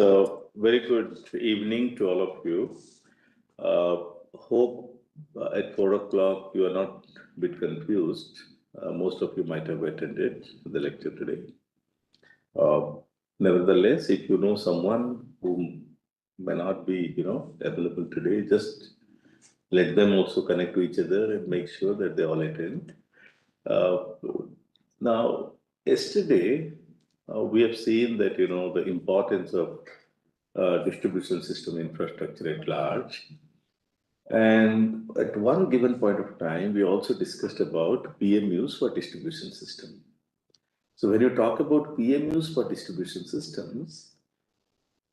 So, very good evening to all of you. Hope at 4 o'clock you are not a bit confused. Most of you might have attended the lecture today. Uh, Nevertheless, if you know someone who may not be, available today, just let them also connect to each other and make sure that they all attend. Uh, Now, yesterday, we have seen that, the importance of distribution system infrastructure at large. And at one given point of time, we also discussed about PMUs for distribution system. So when you talk about PMUs for distribution systems,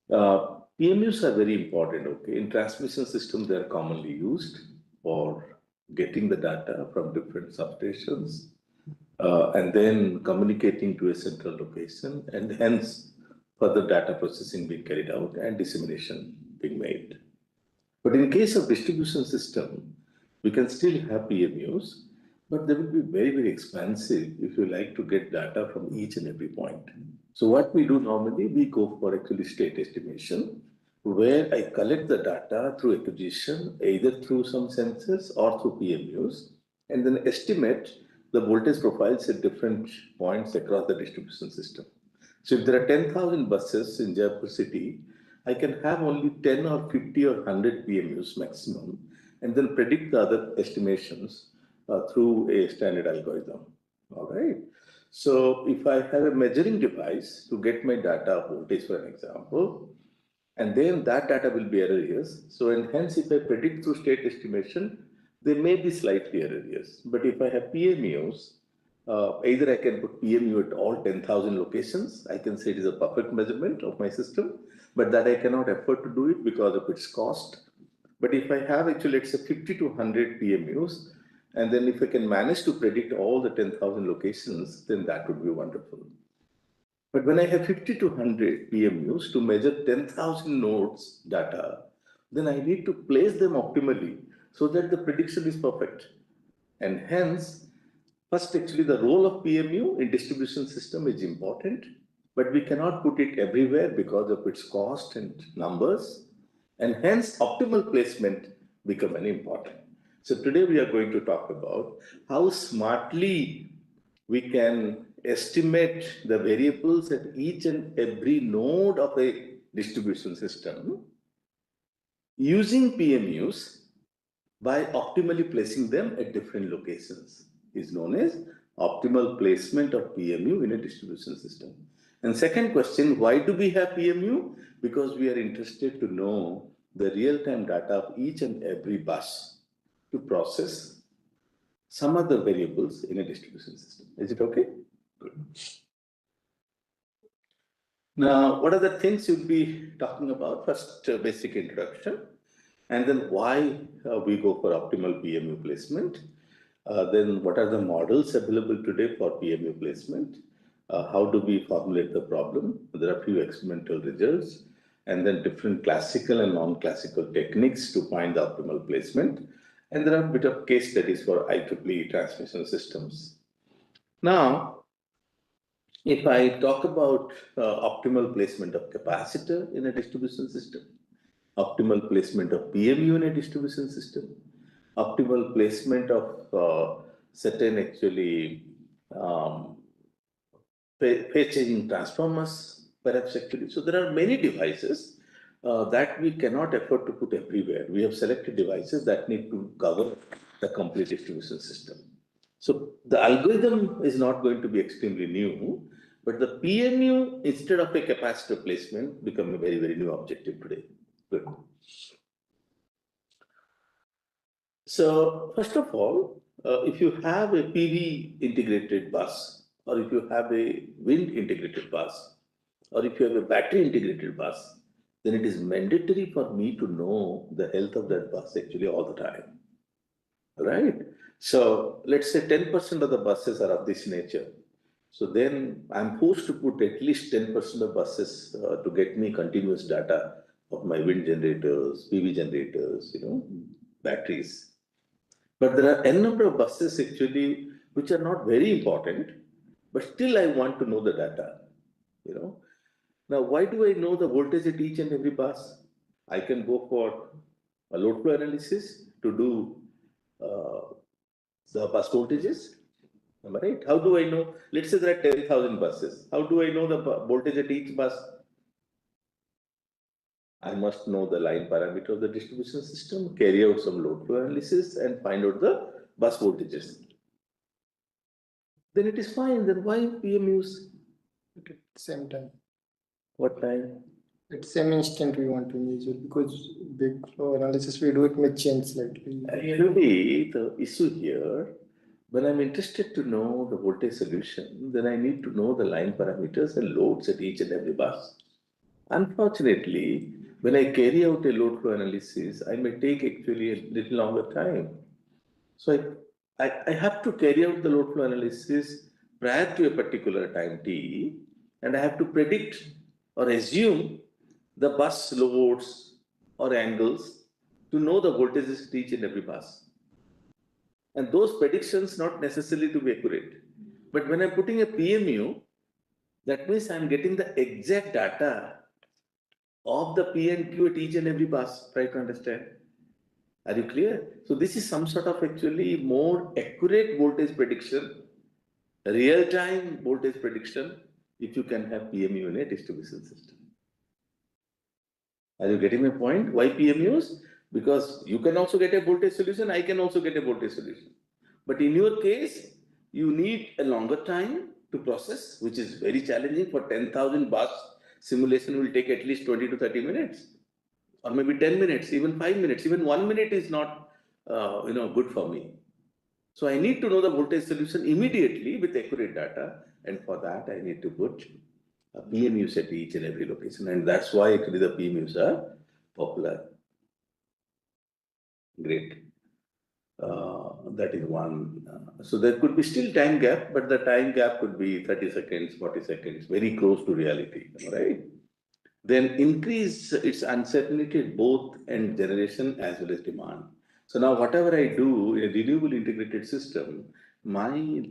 PMUs are very important, okay? In transmission systems, they are commonly used for getting the data from different substations and then communicating to a central location, and hence further data processing being carried out and dissemination being made. But in case of distribution system, we can still have PMUs, but they will be very, very expensive if you like to get data from each and every point. So what we do normally, we go for actually state estimation, where I collect the data through acquisition, either through some sensors or through PMUs, and then estimate the voltage profiles at different points across the distribution system. So if there are 10,000 buses in Jaipur city, I can have only 10 or 50 or 100 PMUs maximum, and then predict the other estimations through a standard algorithm. All right. So if I have a measuring device to get my data voltage, for an example, and then that data will be erroneous. So and hence, if I predict through state estimation, they may be slightly erroneous. But if I have PMUs, either I can put PMU at all 10,000 locations. I can say it is a perfect measurement of my system, but that I cannot afford to do it because of its cost. But if I have actually, let's say 50 to 100 PMUs, and then if I can manage to predict all the 10,000 locations, then that would be wonderful. But when I have 50 to 100 PMUs to measure 10,000 nodes data, then I need to place them optimally so that the prediction is perfect. And hence, first, actually, the role of PMU in distribution system is important, but we cannot put it everywhere because of its cost and numbers, and hence optimal placement become very important. So today we are going to talk about how smartly we can estimate the variables at each and every node of a distribution system using PMUs by optimally placing them at different locations. Is known as optimal placement of PMU in a distribution system. And second question, why do we have PMU? Because we are interested to know the real-time data of each and every bus to process some other variables in a distribution system. Is it okay? Good. Now, what are the things you'll be talking about? First, basic introduction, and then why we go for optimal PMU placement. Then what are the models available today for PMU placement? How do we formulate the problem? There are a few experimental results, and then different classical and non-classical techniques to find the optimal placement. And there are a bit of case studies for IEEE transmission systems. Now, if I talk about optimal placement of capacitor in a distribution system, optimal placement of PMU in a distribution system, optimal placement of certain actually phase changing transformers, perhaps actually. So there are many devices that we cannot afford to put everywhere. We have selected devices that need to cover the complete distribution system. So the algorithm is not going to be extremely new, but the PMU instead of a capacitor placement become a very, very new objective today. Good. So first of all, if you have a PV integrated bus, or if you have a wind integrated bus, or if you have a battery integrated bus, then it is mandatory for me to know the health of that bus actually all the time. Right? So let's say 10% of the buses are of this nature. So then I'm forced to put at least 10% of buses to get me continuous data of my wind generators, PV generators, batteries. But there are n number of buses actually which are not very important, but still I want to know the data. Now, why do I know the voltage at each and every bus? I can go for a load flow analysis to do uh, the bus voltages. Am I right? How do I know? Let's say there are 10,000 buses. How do I know the voltage at each bus? I must know the line parameter of the distribution system, carry out some load flow analysis, and find out the bus voltages. Then it is fine. Then why PMUs? At same time. What time? At same instant we want to measure, because big flow analysis we do it may change slightly. Actually, the issue here, when I'm interested to know the voltage solution, then I need to know the line parameters and loads at each and every bus. Unfortunately, when I carry out a load flow analysis, I may take actually a little longer time. So I have to carry out the load flow analysis prior to a particular time t, and I have to predict or assume the bus loads or angles to know the voltages at each and every bus. And those predictions not necessarily to be accurate. But when I'm putting a PMU, that means I'm getting the exact data of the P and Q at each and every bus. Try to understand. Are you clear? So this is some sort of actually more accurate voltage prediction, real-time voltage prediction, if you can have PMU in a distribution system. Are you getting my point? Why PMUs? Because you can also get a voltage solution, I can also get a voltage solution. But in your case, you need a longer time to process, which is very challenging. For 10,000 bus, simulation will take at least 20 to 30 minutes, or maybe 10 minutes, even 5 minutes, even 1 minute is not good for me. So I need to know the voltage solution immediately with accurate data, and for that I need to put a PMUs at each and every location, and that's why actually the PMUs are popular. Great. That is one. So there could be still time gap, but the time gap could be 30 seconds, 40 seconds, very close to reality, right? Then increase its uncertainty both in generation as well as demand. So now whatever I do in a renewable integrated system, my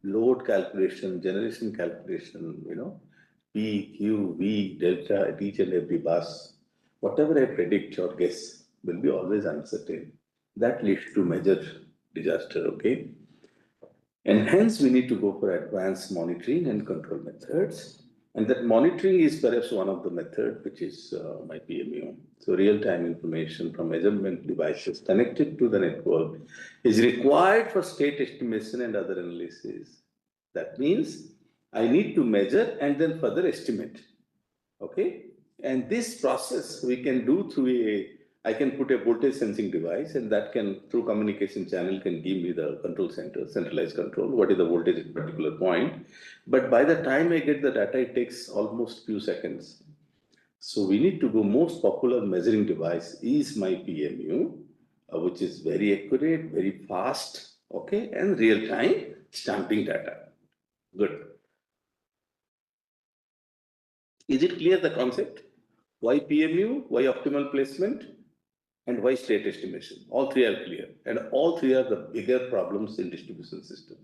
load calculation, generation calculation, P, Q, V, delta at each and every bus, whatever I predict or guess will be always uncertain. That leads to major disaster, okay? And hence we need to go for advanced monitoring and control methods. And that monitoring is perhaps one of the method, which is my PMU. So real-time information from measurement devices connected to the network is required for state estimation and other analysis. That means I need to measure and then further estimate. Okay, and this process we can do through I can put a voltage sensing device, and that can, through communication channel, can give me the control center, centralized control, what is the voltage at a particular point. But by the time I get the data, it takes almost few seconds. So we need to go, most popular measuring device is my PMU, which is very accurate, very fast, okay, and real time stamping data. Good. Is it clear the concept? Why PMU, why optimal placement, and why state estimation? All three are clear, and all three are the bigger problems in distribution system.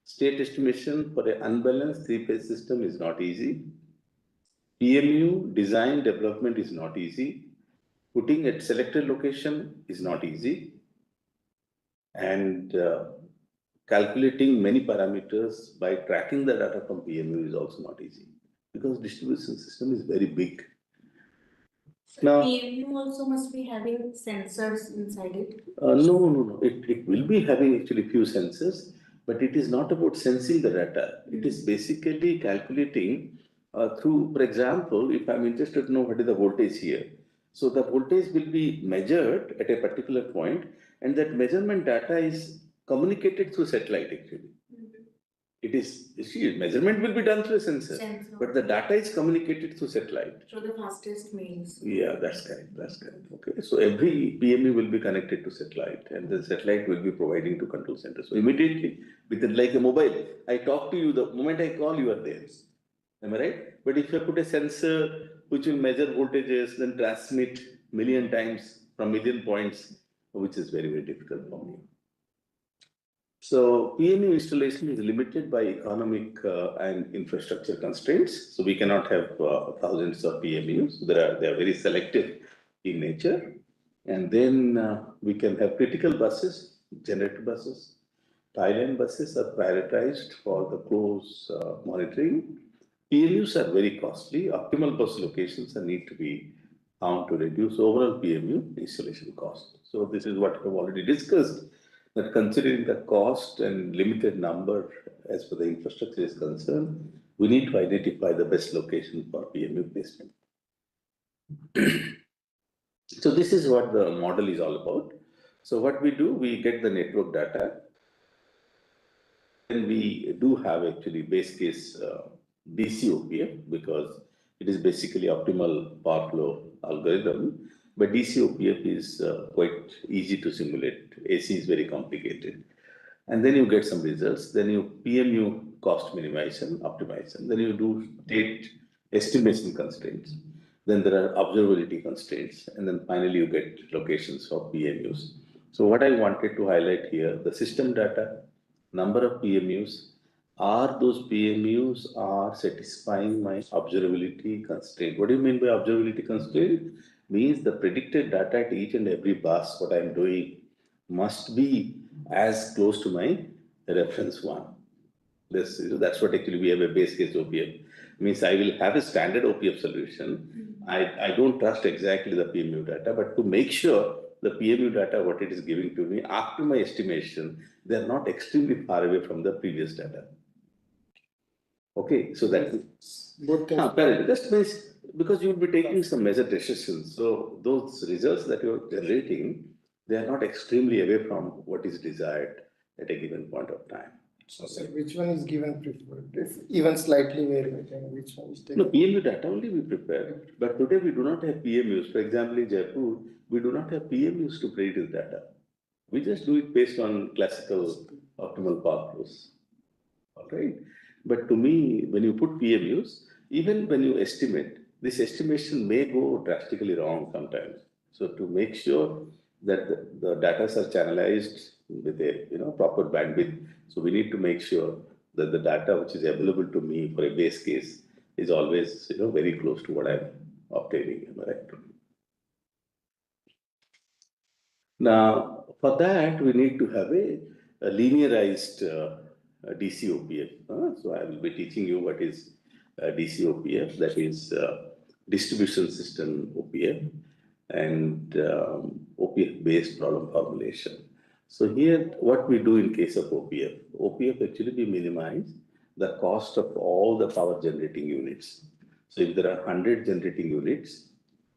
State estimation for an unbalanced three-phase system is not easy. PMU design development is not easy. Putting at selected location is not easy. And calculating many parameters by tracking the data from PMU is also not easy, because distribution system is very big. Now, PMU also must be having sensors inside it. No. It will be having actually few sensors, but it is not about sensing the data. It is basically calculating through, for example, if I'm interested to know what is the voltage here. So the voltage will be measured at a particular point, and that measurement data is communicated through satellite actually. It is, measurement will be done through a sensor, but the data is communicated through satellite. So the fastest means. Yeah, that's correct. Okay, so every PME will be connected to satellite, and the satellite will be providing to control center. So immediately, within like a mobile, I talk to you, the moment I call, you are there. Am I right? But if you put a sensor which will measure voltages, then transmit million times from million points, which is very, very difficult for me. So PMU installation is limited by economic and infrastructure constraints. So we cannot have thousands of PMUs. They are very selective in nature. And then we can have critical buses, generator buses. Tie-line buses are prioritized for the close monitoring. PMUs are very costly. Optimal bus locations are need to be found to reduce overall PMU installation cost. So this is what we've already discussed, that considering the cost and limited number as per the infrastructure is concerned, we need to identify the best location for PMU placement. So this is what the model is all about. So what we do, we get the network data. Then we do have actually base case DC OPF because it is basically optimal power flow algorithm. But DC OPF is quite easy to simulate. AC is very complicated. And then you get some results. Then you PMU cost minimization, optimization. Then you do state estimation constraints. Then there are observability constraints. And then finally you get locations for PMUs. So what I wanted to highlight here, the system data, number of PMUs, are those PMUs are satisfying my observability constraint. What do you mean by observability constraint? Means the predicted data at each and every bus, what I'm doing, must be as close to my reference one. That's what actually we have a base case OPF. Means I will have a standard OPF solution. I don't trust exactly the PMU data, but to make sure the PMU data, what it is giving to me after my estimation, they are not extremely far away from the previous data. Okay, so that Both things. that means because you will be taking some measured decisions. So those results that you are generating, they are not extremely away from what is desired at a given point of time. So which one is given preferred? If even slightly varying, which one is taken? No, PMU data only we prepare. But today we do not have PMUs. For example, in Jaipur, we do not have PMUs to predict this data. We just do it based on classical optimal power flows. All right. But to me, when you put PMUs, even when you estimate, this estimation may go drastically wrong sometimes. So to make sure that the data are channelized with a proper bandwidth, so we need to make sure that the data which is available to me for a base case is always very close to what I'm obtaining. Am I right? Now, for that, we need to have a linearized DCOPF. So I will be teaching you what is DCOPF, that is distribution system OPF and OPF based problem formulation. So here, what we do in case of OPF, actually we minimize the cost of all the power generating units. So if there are 100 generating units,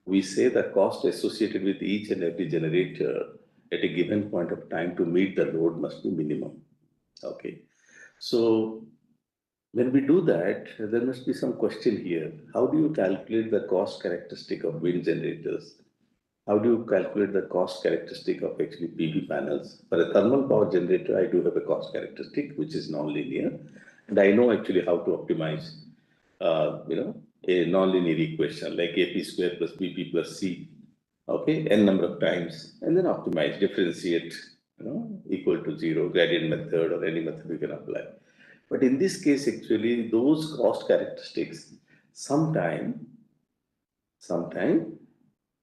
we say the cost associated with each and every generator at a given point of time to meet the load must be minimum. Okay. So when we do that, there must be some question here. How do you calculate the cost characteristic of wind generators? How do you calculate the cost characteristic of actually PV panels? For a thermal power generator, I do have a cost characteristic which is non-linear, and I know actually how to optimize, a non-linear equation like AP square plus BP plus C, okay, n number of times, and then optimize, differentiate, equal to zero, gradient method or any method we can apply. But in this case, actually, those cost characteristics sometime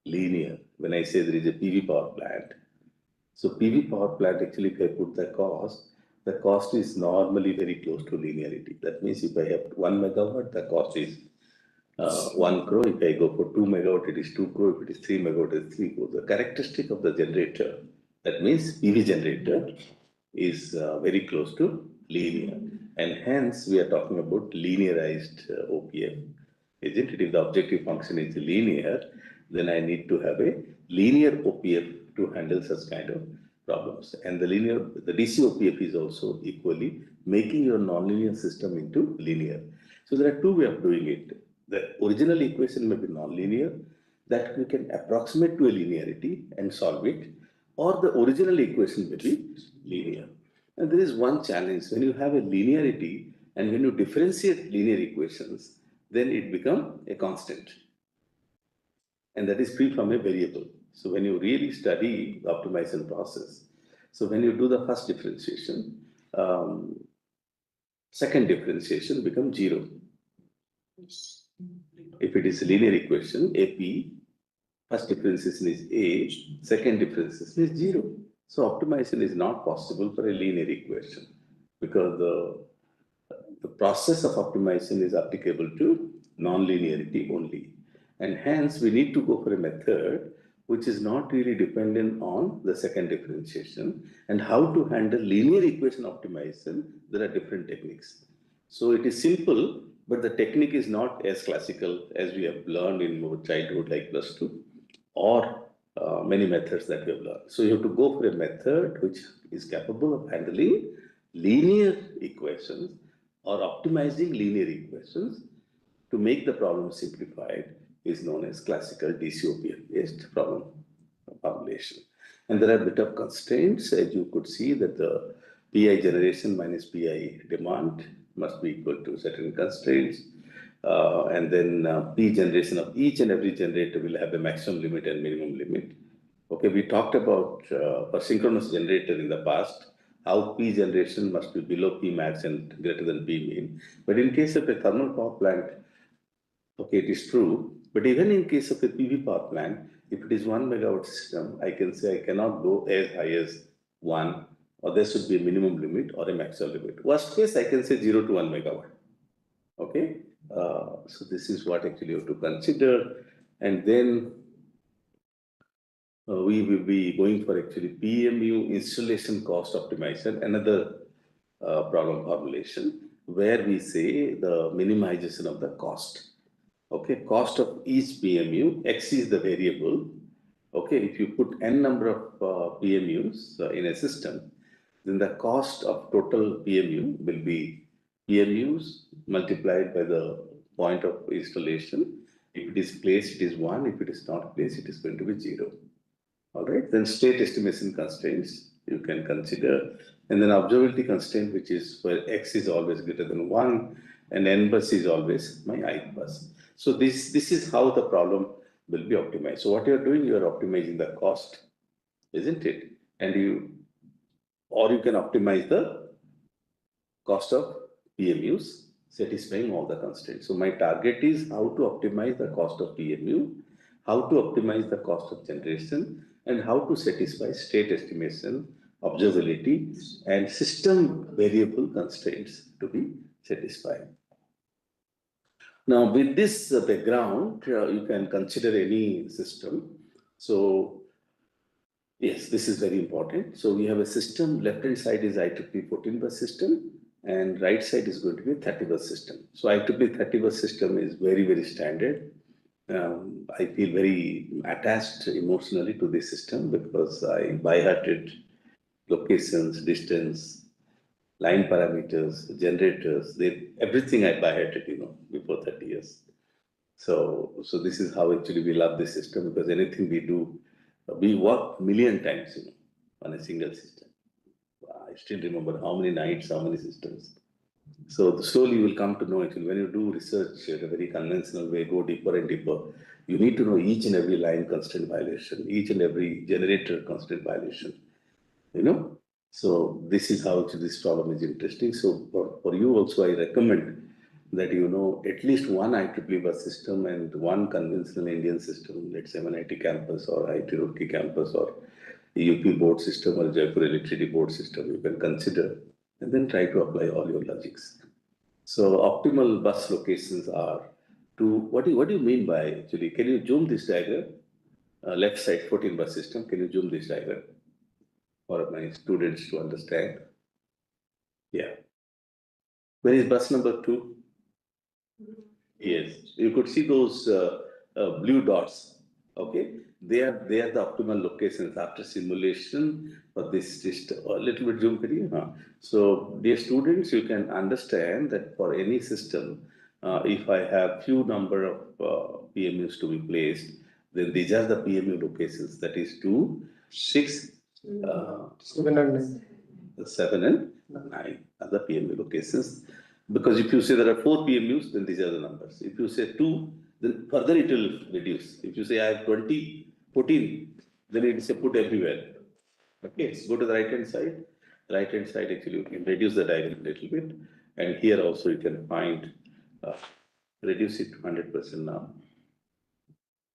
linear. When I say there is a PV power plant, so PV power plant actually, if I put the cost is normally very close to linearity. That means if I have 1 megawatt, the cost is 1 crore. If I go for 2 megawatt, it is 2 crore. If it is 3 megawatt, it is 3 crore. The characteristic of the generator, that means PV generator, is very close to linear. And hence, we are talking about linearized OPF. Isn't it? If the objective function is linear, then I need to have a linear OPF to handle such kind of problems. And the DC OPF is also equally making your nonlinear system into linear. So there are two ways of doing it. The original equation may be nonlinear, that we can approximate to a linearity and solve it, or the original equation may be linear. And there is one challenge. When you have a linearity and when you differentiate linear equations, then it becomes a constant. And that is free from a variable. So when you really study the optimization process, so when you do the first differentiation, second differentiation becomes 0. If it is a linear equation, AP, first differentiation is A, second differentiation is 0. So optimization is not possible for a linear equation because the process of optimization is applicable to non-linearity only. And hence we need to go for a method which is not really dependent on the second differentiation. And how to handle linear equation optimization, there are different techniques. So it is simple, but the technique is not as classical as we have learned in our childhood like +2 or many methods that we have learned. So you have to go for a method which is capable of handling linear equations or optimizing linear equations to make the problem simplified is known as classical DCOPF-based problem formulation. And there are a bit of constraints, as you could see that the PI generation minus PI demand must be equal to certain constraints. And then P generation of each and every generator will have a maximum limit and minimum limit. Okay, we talked about for synchronous generator in the past, how P generation must be below P max and greater than P mean. But in case of a thermal power plant, okay, it is true. But even in case of a PV power plant, if it is 1 megawatt system, I can say I cannot go as high as 1, or there should be a minimum limit or a maximum limit. Worst case, I can say 0 to 1 megawatt. Okay, so this is what actually you have to consider. And then we will be going for actually PMU installation cost optimization, another problem formulation, where we say the minimization of the cost. Okay, cost of each PMU, X is the variable. Okay, if you put n number of PMUs in a system, then the cost of total PMU will be PMUs multiplied by the point of installation. If it is placed, it is 1. If it is not placed, it is going to be 0. All right, then state estimation constraints you can consider, and then observability constraint, which is where X is always greater than 1 and N bus is always my I bus. So this is how the problem will be optimized. So what you are doing, you are optimizing the cost, isn't it? And you can optimize the cost of PMUs, satisfying all the constraints. So my target is how to optimize the cost of PMU, how to optimize the cost of generation, and how to satisfy state estimation, observability, and system variable constraints to be satisfied. Now, with this background, you can consider any system. So, yes, this is very important. So, we have a system, left-hand side is IEEE 14 bus system, and right side is going to be a 30 bus system. So, IEEE 30 bus system is very, very standard. I feel very attached emotionally to this system because I by-hearted locations, distance, line parameters, generators, everything I by-hearted, before 30 years. So this is how actually we love this system, because anything we do, we work million times, on a single system. I still remember how many nights, how many systems. So slowly you will come to know actually when you do research in a very conventional way, go deeper and deeper, you need to know each and every line constraint violation, each and every generator constraint violation, So this is how this problem is interesting. So for you also, I recommend that at least one IEEE bus system and one conventional Indian system, let's say an IT campus or IT Roorkee campus or UP board system or Jaipur electricity board system, you can consider and then try to apply all your logics. So optimal bus locations are what do you mean by actually? Can you zoom this diagram? Left side 14 bus system. Can you zoom this diagram for my students to understand? Yeah. Where is bus number 2? Yes, you could see those blue dots. Okay, they are the optimal locations after simulation for this. Just a little bit zoom kariye, huh? So, dear students, you can understand that for any system, if I have few number of PMUs to be placed, then these are the PMU locations. That is 2, 6, 7 and 9. 7 and 9 are the PMU locations. Because if you say there are 4 PMUs, then these are the numbers. If you say 2, then further it will reduce. If you say I have 20, 14, then it is a put everywhere. Okay, go to the right hand side. Right hand side actually you can reduce the diagram a little bit, and here also you can find reduce it to 100% now.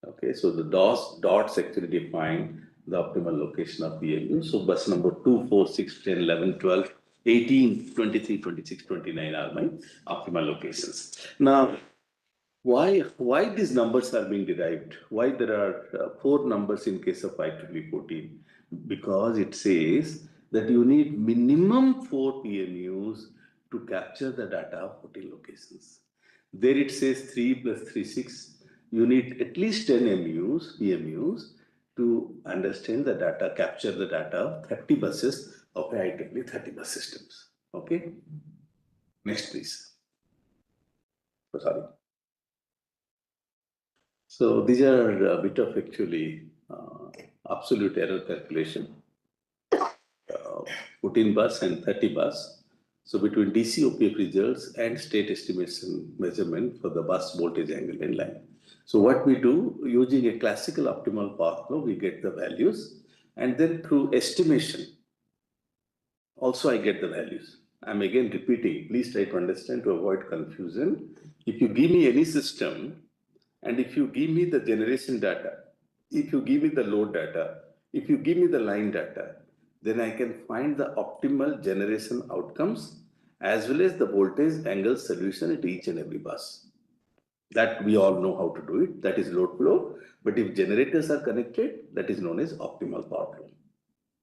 Okay, so the dots actually define the optimal location of PMU. So bus number 2, 4, 6, 10, 11, 12, 18, 23, 26, 29 are my optimal locations. Now, why these numbers are being derived? Why there are 4 numbers in case of IEEE 14? Because it says that you need minimum 4 PMUs to capture the data of 14 locations. There it says 3 plus 3, 6. You need at least 10 PMUs to understand the data, capture the data of 30 buses of IEEE 30 bus systems. Okay. Next, please. Oh, sorry. So these are a bit of actually absolute error calculation. 14 bus and 30 bus. So between DC OPF results and state estimation measurement for the bus voltage angle in line. So what we do using a classical optimal path flow, we get the values, and then through estimation, also I get the values. I'm again repeating, please try to understand to avoid confusion. If you give me any system, and if you give me the generation data, if you give me the load data, if you give me the line data, then I can find the optimal generation outcomes as well as the voltage angle solution at each and every bus. That we all know how to do it, that is load flow. But if generators are connected, that is known as optimal power flow.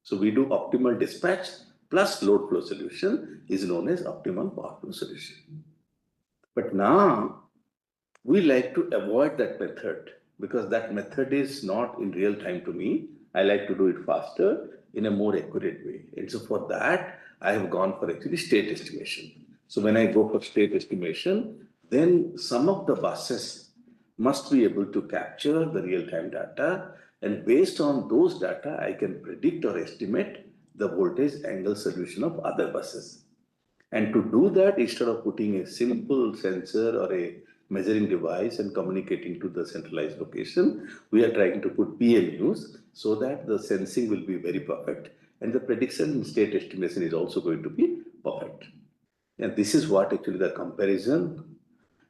So we do optimal dispatch plus load flow solution is known as optimal power flow solution. But now we like to avoid that method because that method is not in real time to me. I like to do it faster in a more accurate way. And so for that, I have gone for actually state estimation. So when I go for state estimation, then some of the buses must be able to capture the real-time data. And based on those data, I can predict or estimate the voltage angle solution of other buses. And to do that, instead of putting a simple sensor or a measuring device and communicating to the centralized location, we are trying to put PMUs so that the sensing will be very perfect and the prediction and state estimation is also going to be perfect. And this is what actually the comparison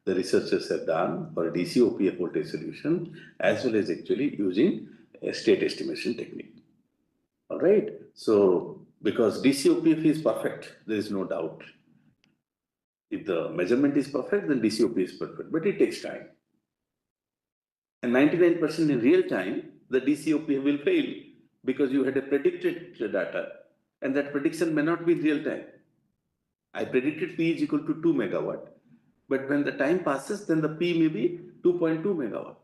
the researchers have done for a DC OPF voltage solution as well as actually using a state estimation technique. All right. So because DC OPF is perfect, there is no doubt. If the measurement is perfect, then DC OPF is perfect, but it takes time. And 99% in real time, the DC OPF will fail because you had a predicted data and that prediction may not be in real time. I predicted P is equal to 2 megawatt, but when the time passes, then the P may be 2.2 megawatt.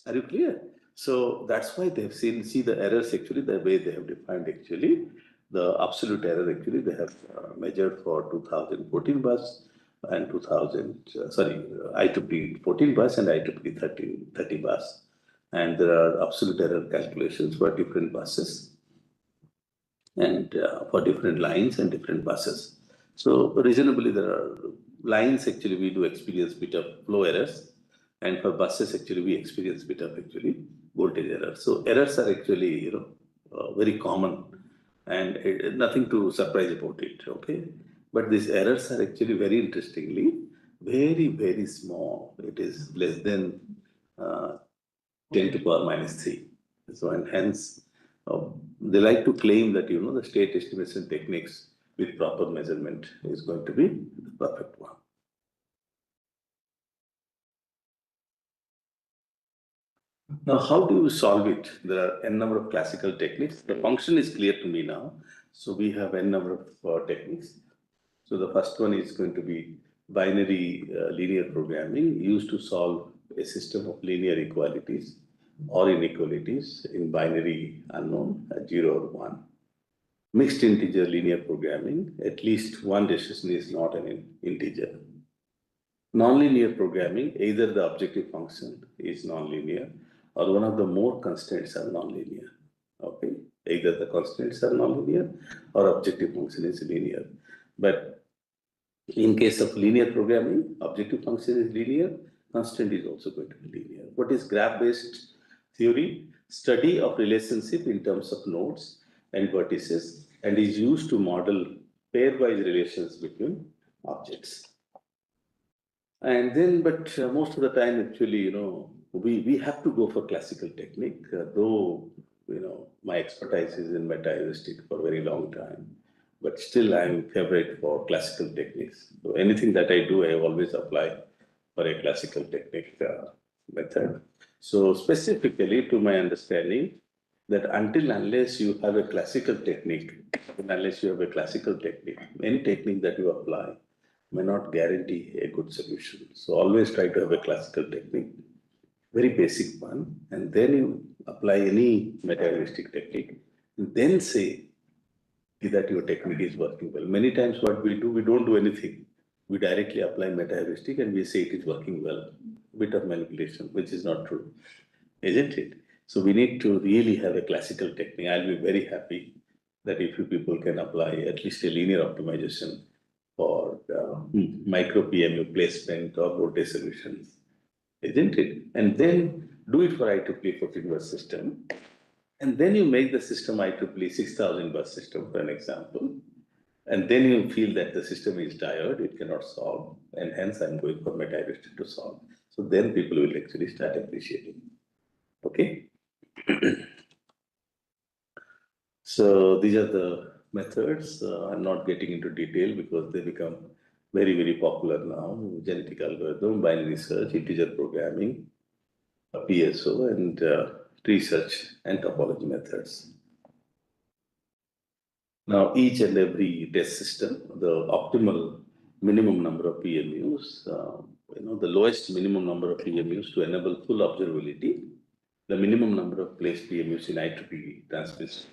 Are you clear? So that's why they've see the errors actually, the way they have defined actually, the absolute error actually they have measured for 2014 bus and IEEE 14 bus and IEEE 30 bus. And there are absolute error calculations for different buses and for different lines and different buses. So reasonably there are lines actually we do experience bit of flow errors, and for buses actually we experience bit of actually voltage errors. So errors are actually very common and nothing to surprise about it. Okay, but these errors are actually very interestingly very small. It is less than 10 to the power minus 3. So and hence they like to claim that the state estimation techniques with proper measurement is going to be the perfect one. Now, how do you solve it? There are n number of classical techniques. The function is clear to me now. So we have n number of techniques. So the first one is going to be binary linear programming used to solve a system of linear equalities or inequalities in binary unknown 0 or 1. Mixed integer linear programming, at least one decision is not an integer. Nonlinear programming, either the objective function is nonlinear or one of the more constraints are nonlinear. Okay, either the constraints are nonlinear or objective function is linear. But in case of linear programming, objective function is linear, constraint is also going to be linear. What is graph-based theory? Study of relationship in terms of nodes and vertices and is used to model pairwise relations between objects. And then, but most of the time, actually, we have to go for classical technique, though, my expertise is in meta-heuristic for a very long time, but still I'm favorite for classical techniques. So anything that I do, I always apply for a classical technique method. So specifically, to my understanding, that unless you have a classical technique, any technique that you apply may not guarantee a good solution. So always try to have a classical technique, very basic one, and then you apply any meta-heuristic technique, and then say that your technique is working well. Many times what we do, we don't do anything. We directly apply meta-heuristic and we say it is working well. Bit of manipulation, which is not true, isn't it? So we need to really have a classical technique. I'll be very happy that if you people can apply at least a linear optimization for micro PMU placement or voltage solutions, isn't it? And then do it for IEEE 14 bus system. And then you make the system IEEE 6000 bus system, for an example. And then you feel that the system is tired, it cannot solve, and hence I'm going for meta-heuristic to solve. So then people will actually start appreciating. Okay. So these are the methods. I'm not getting into detail because they become very, very popular now. Genetic algorithm, binary search, integer programming, PSO, and tree search and topology methods. Now, each and every test system, the optimal minimum number of PMUs, the lowest minimum number of PMUs to enable full observability, the minimum number of placed PMUs in IEEE transmission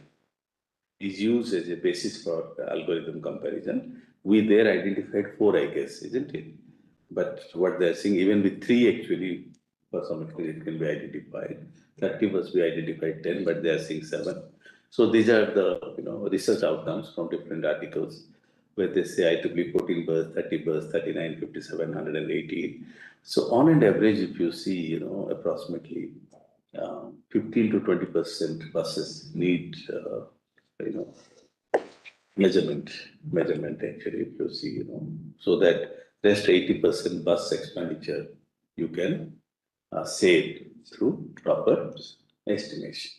is used as a basis for algorithm comparison. We there identified 4, I guess, isn't it? But what they're saying, even with 3, actually, for some extent, it can be identified. 30 bus, we identified 10, but they are saying 7. So these are the research outcomes from different articles where they say IEEE 14 bus, 30 bus, 39, 57, 118. So on an average, if you see, approximately 15 to 20% buses need, measurement actually, if you see, so that rest 80% bus expenditure you can save through proper estimation.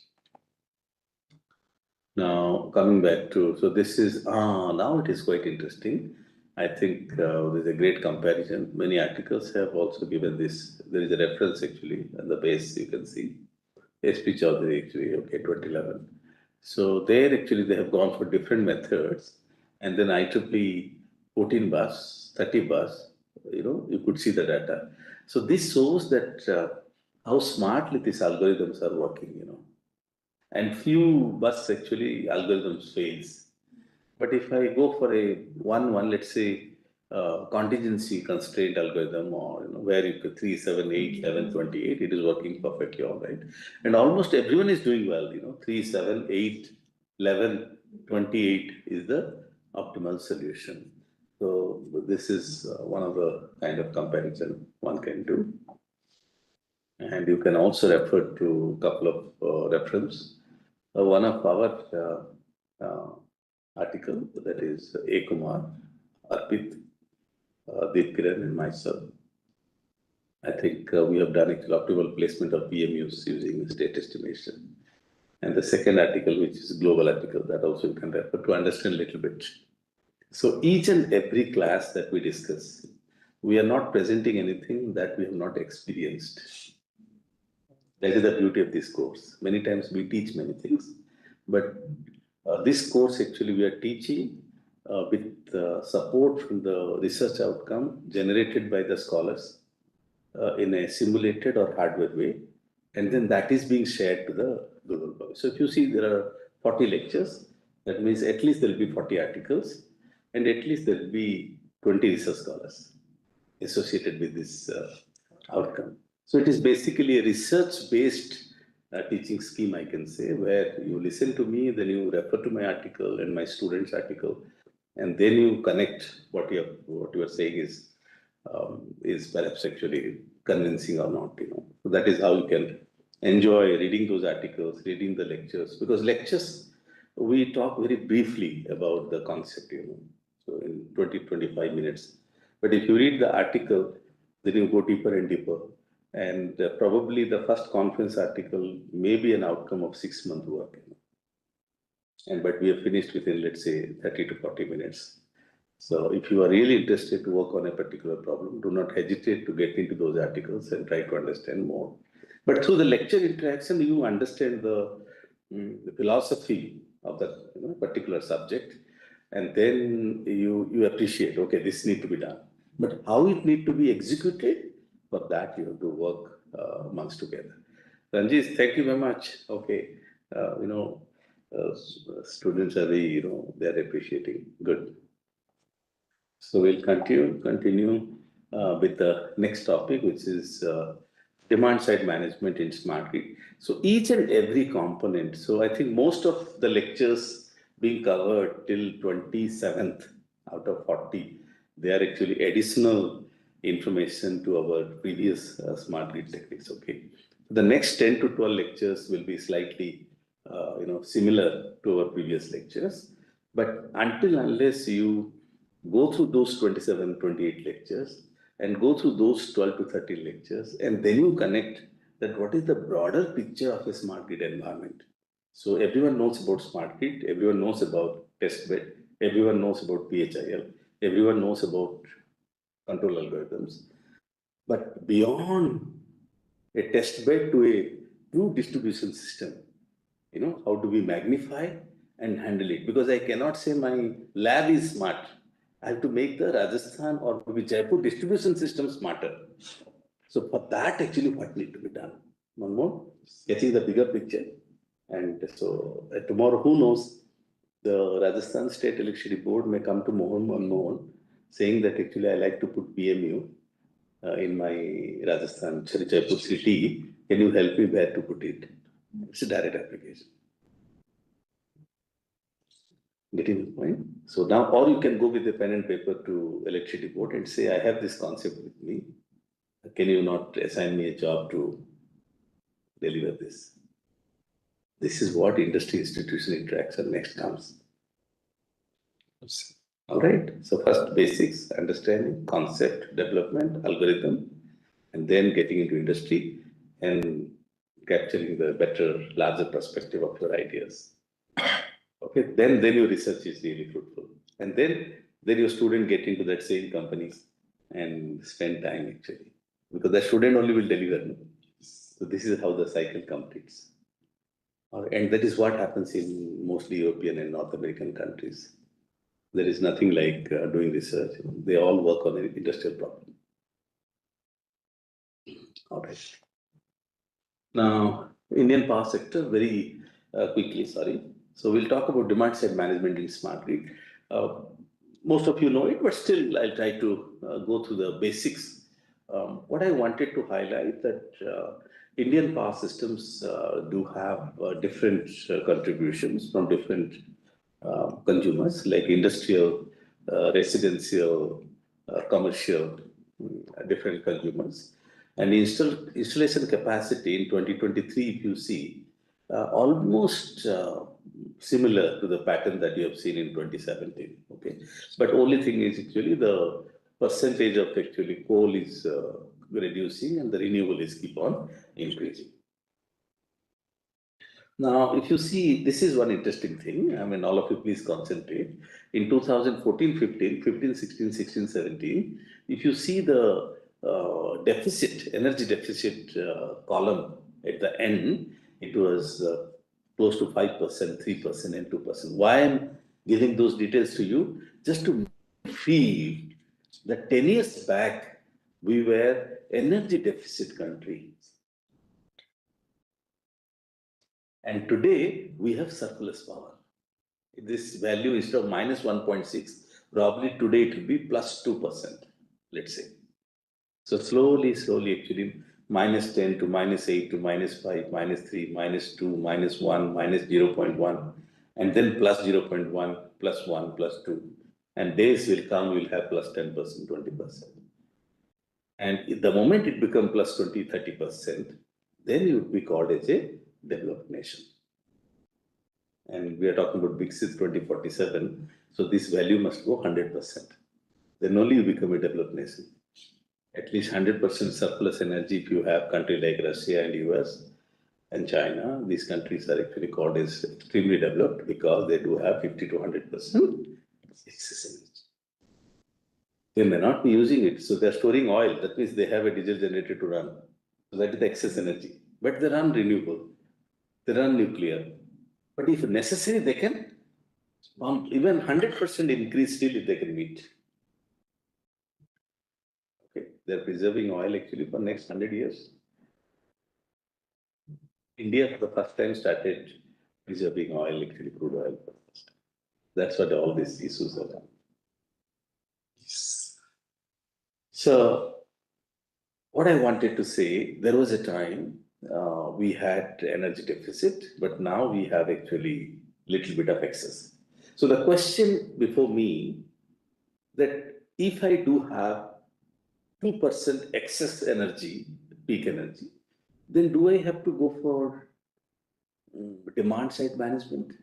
Now, coming back to, so this is, now it is quite interesting. I think there's a great comparison. Many articles have also given this. There is a reference actually at the base, you can see. SP Chaudhary actually, okay, 2011. So there actually they have gone for different methods, and then IEEE 14 bus, 30 bus, you could see the data. So this shows that how smartly these algorithms are working, and few bus actually algorithms fails. But if I go for a one, let's say contingency constraint algorithm, or where you could 3, 7, 8, 11, 28, it is working perfectly all right. And almost everyone is doing well, 3, 7, 8, 11, 28 is the optimal solution. So this is one of the kind of comparison one can do. And you can also refer to a couple of reference. One of our article, that is A. Kumar, Arpit, Deepkiran, and myself. I think we have done actual optimal placement of PMUs using state estimation. And the second article, which is a global article, that also you can refer to understand a little bit. So each and every class that we discuss, we are not presenting anything that we have not experienced. That is the beauty of this course. Many times we teach many things, but this course actually we are teaching with support from the research outcome generated by the scholars in a simulated or hardware way, and then that is being shared to the global public. So if you see there are 40 lectures, that means at least there will be 40 articles, and at least there will be 20 research scholars associated with this outcome. So it is basically a research-based teaching scheme, I can say, where you listen to me, then you refer to my article and my student's article, and then you connect what you are saying is perhaps actually convincing or not. So that is how you can enjoy reading those articles, reading the lectures, because lectures, we talk very briefly about the concept, so in 20-25 minutes. But if you read the article, then you go deeper and deeper. And probably the first conference article may be an outcome of 6 month work. And but we have finished within, let's say, 30 to 40 minutes. So if you are really interested to work on a particular problem, do not hesitate to get into those articles and try to understand more. But through the lecture interaction, you understand the philosophy of that particular subject, and then you appreciate, okay, this need to be done. But how it need to be executed, for that you have to work months together. Ranjit, thank you very much. Okay, students are very, they're appreciating. Good. So we'll continue with the next topic, which is demand side management in smart grid. So each and every component. So I think most of the lectures being covered till 27th out of 40, they are actually additional information to our previous smart grid techniques. Okay, the next 10 to 12 lectures will be slightly similar to our previous lectures, but unless you go through those 27, 28 lectures and go through those 12 to 13 lectures, and then you connect that what is the broader picture of a smart grid environment. So everyone knows about smart grid, everyone knows about test bed, everyone knows about PHIL, everyone knows about control algorithms. But beyond a test bed to a true distribution system, how do we magnify and handle it? Because I cannot say my lab is smart. I have to make the Rajasthan or maybe Jaipur distribution system smarter. So for that, actually, what needs to be done? One more, getting the bigger picture. And so tomorrow, who knows, the Rajasthan State Electricity Board may come to Mohan saying that actually I like to put PMU in my Rajasthan Jaipur city. Can you help me where to put it? It's a direct application. Getting the point? So now, or you can go with a pen and paper to electricity board and say, I have this concept with me. Can you not assign me a job to deliver this? This is what industry institution interaction next comes. All right. So first basics, understanding, concept, development, algorithm, and then getting into industry and capturing the better, larger perspective of your ideas. Okay, then your research is really fruitful. And then your student get into that same company and spend time actually. Because the student only will deliver. No? So this is how the cycle completes. And that is what happens in mostly European and North American countries. There is nothing like doing research. They all work on an industrial problem. All right. Now, Indian power sector, very quickly, sorry. So we'll talk about demand side management in smart grid. Most of you know it, but still I'll try to go through the basics. What I wanted to highlight that Indian power systems do have different contributions from different consumers like industrial, residential, commercial, different consumers. And installation capacity in 2023, if you see, almost similar to the pattern that you have seen in 2017. Okay, but only thing is actually the percentage of actually coal is reducing and the renewable is keep on increasing. Now, if you see, this is one interesting thing. I mean, all of you please concentrate. In 2014-15, 15-16, 16-17, if you see the deficit, energy deficit column at the end, it was close to 5%, 3%, and 2%. Why I'm giving those details to you? Just to feel that 10 years back, we were energy deficit country. And today, we have surplus power. This value instead of minus 1.6, probably today it will be plus 2%, let's say. So slowly, actually, minus 10 to minus 8 to minus 5, minus 3, minus 2, minus 1, minus 0.1, and then plus 0.1, plus 1, plus 2. And days will come, we'll have plus 10%, 20%. And the moment it becomes plus 20, 30%, then you would be called as a developed nation. and we are talking about Bixit 2047, so this value must go 100%. Then only you become a developed nation. At least 100% surplus energy if you have country like Russia and US and China. These countries are actually called as extremely developed because they do have 50 to 100% excess energy. They may not be using it, so they're storing oil. That means they have a diesel generator to run. So that is the excess energy. But they run renewable, they run nuclear. But if necessary, they can pump even 100% increase still if they can meet. Okay, they're preserving oil actually for next 100 years. India for the first time started preserving oil, actually crude oil for the first time. That's what all these issues are on. So, what I wanted to say, there was a time we had energy deficit, but now we have actually little bit of excess. So the question before me, that if I do have 2% excess energy, peak energy, then do I have to go for demand side management?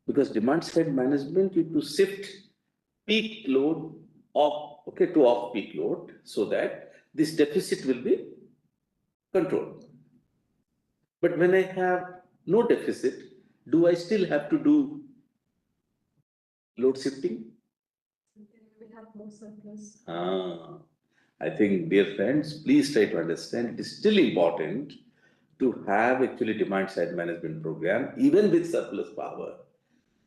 Because demand side management, you to shift peak load off, okay, to off peak load so that this deficit will be controlled. But when I have no deficit, do I still have to do load shifting? We have no surplus. I think, dear friends, please try to understand it is still important to have actually demand side management program even with surplus power,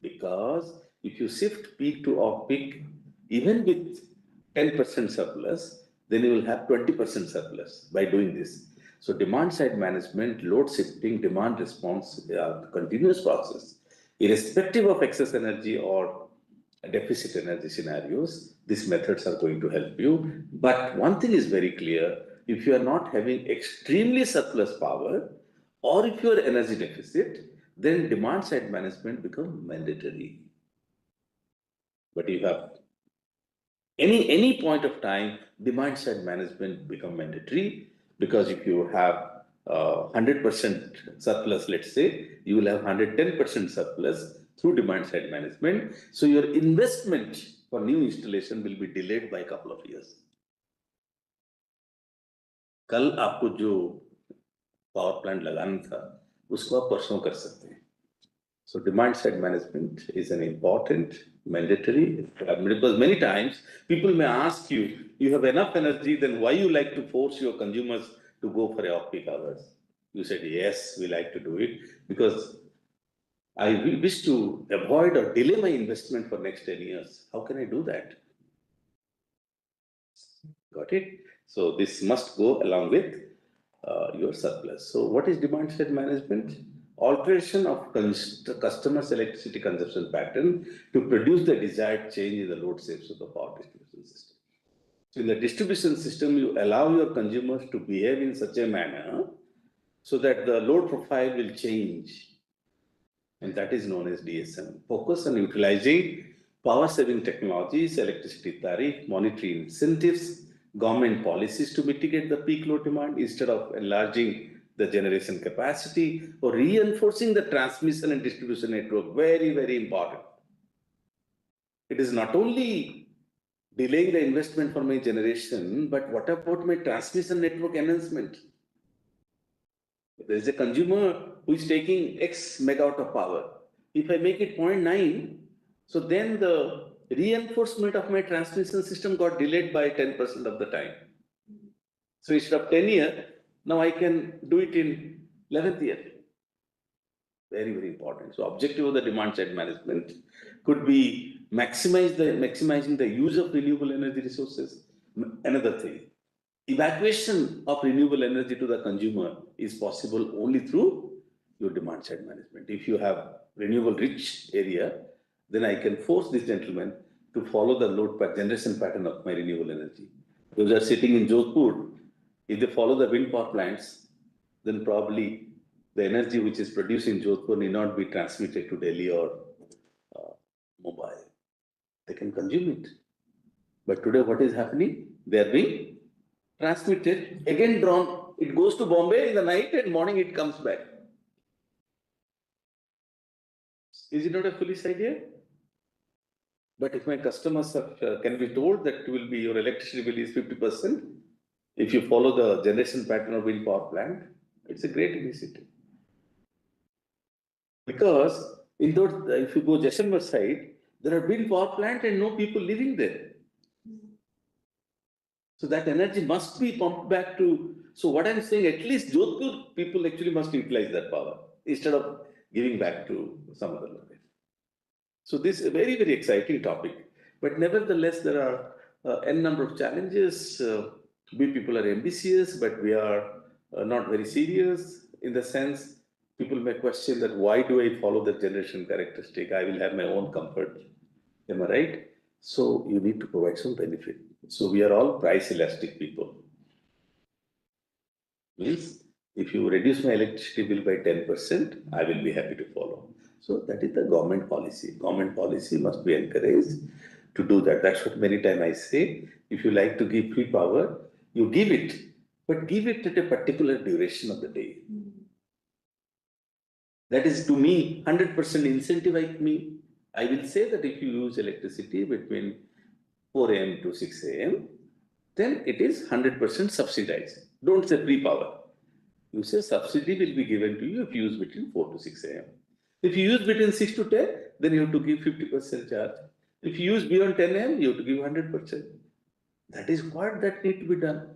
because if you shift peak to off peak even with 10% surplus, then you will have 20% surplus by doing this. So demand side management, load shifting, demand response are continuous process. Irrespective of excess energy or deficit energy scenarios, these methods are going to help you. But one thing is very clear, if you are not having extremely surplus power or if you are energy deficit, then demand side management becomes mandatory. But you have any point of time, demand side management become mandatory, because if you have 100% surplus, let's say, you will have 110% surplus through demand side management. So your investment for new installation will be delayed by a couple of years. कल आपको जो power plant लगाना था उसको आप परसों कर सकते हैं. So demand side management is an important, mandatory, because many times people may ask you, you have enough energy, then why you like to force your consumers to go for off-peak hours? You said, yes, we like to do it because I wish to avoid or delay my investment for next 10 years. How can I do that? Got it? So this must go along with your surplus. So what is demand side management? Alteration of customer's electricity consumption pattern to produce the desired change in the load shapes of the power distribution system. So in the distribution system, you allow your consumers to behave in such a manner so that the load profile will change. And that is known as DSM. Focus on utilizing power saving technologies, electricity tariff, monetary incentives, government policies to mitigate the peak load demand instead of enlarging the generation capacity or reinforcing the transmission and distribution network. Very, very important. It is not only delaying the investment for my generation, but what about my transmission network enhancement? There is a consumer who is taking X megawatt of power. If I make it 0.9, so then the reinforcement of my transmission system got delayed by 10% of the time. So instead of 10 years, now I can do it in 11th year. Very, very important. So objective of the demand side management could be maximizing the use of renewable energy resources. Another thing, evacuation of renewable energy to the consumer is possible only through your demand side management. If you have renewable rich area, then I can force this gentleman to follow the load generation pattern of my renewable energy. Those are sitting in Jodhpur. If they follow the wind power plants, then probably the energy which is produced in Jodhpur need not be transmitted to Delhi or Mumbai. They can consume it. But today what is happening? They are being transmitted, again drawn. It goes to Bombay in the night and morning it comes back. Is it not a foolish idea? But if my customers can be told that your electricity bill is 50%, if you follow the generation pattern of wind power plant, it's a great initiative. Because in those, if you go Jaisalmer side, there are wind power plant and no people living there. So that energy must be pumped back to. So what I'm saying, at least Jodhpur people actually must utilize that power instead of giving back to some other location. So this is a very, very exciting topic. But nevertheless, there are n number of challenges. We people are ambitious, but we are not very serious in the sense people may question that why do I follow the generation characteristic? I will have my own comfort. Am I right? So you need to provide some benefit. So we are all price elastic people. Means if you reduce my electricity bill by 10%, I will be happy to follow. So that is the government policy. Government policy must be encouraged to do that. That's what many times I say. If you like to give free power, you give it, but give it at a particular duration of the day. That is to me 100% incentivize me. I will say that if you use electricity between 4 a.m. to 6 a.m., then it is 100% subsidized. Don't say free power. You say subsidy will be given to you if you use between 4 to 6 a.m. If you use between 6 to 10, then you have to give 50% charge. If you use beyond 10 a.m., you have to give 100%. That is what that need to be done.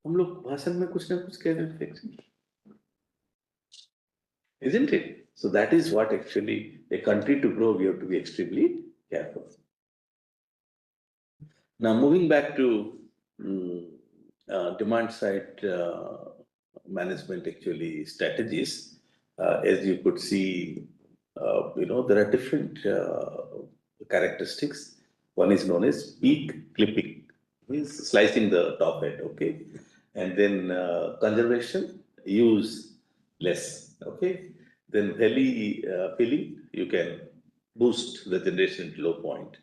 हम लोग भाषण में कुछ ना कुछ कह देते हैं. Isn't it? So that is what actually a country to grow, we have to be extremely careful. Now moving back to demand side management actually strategies, as you could see, there are different characteristics. One is known as peak clipping, means slicing the top end, okay, and then conservation, use less, okay. Then valley filling, you can boost the generation to low point.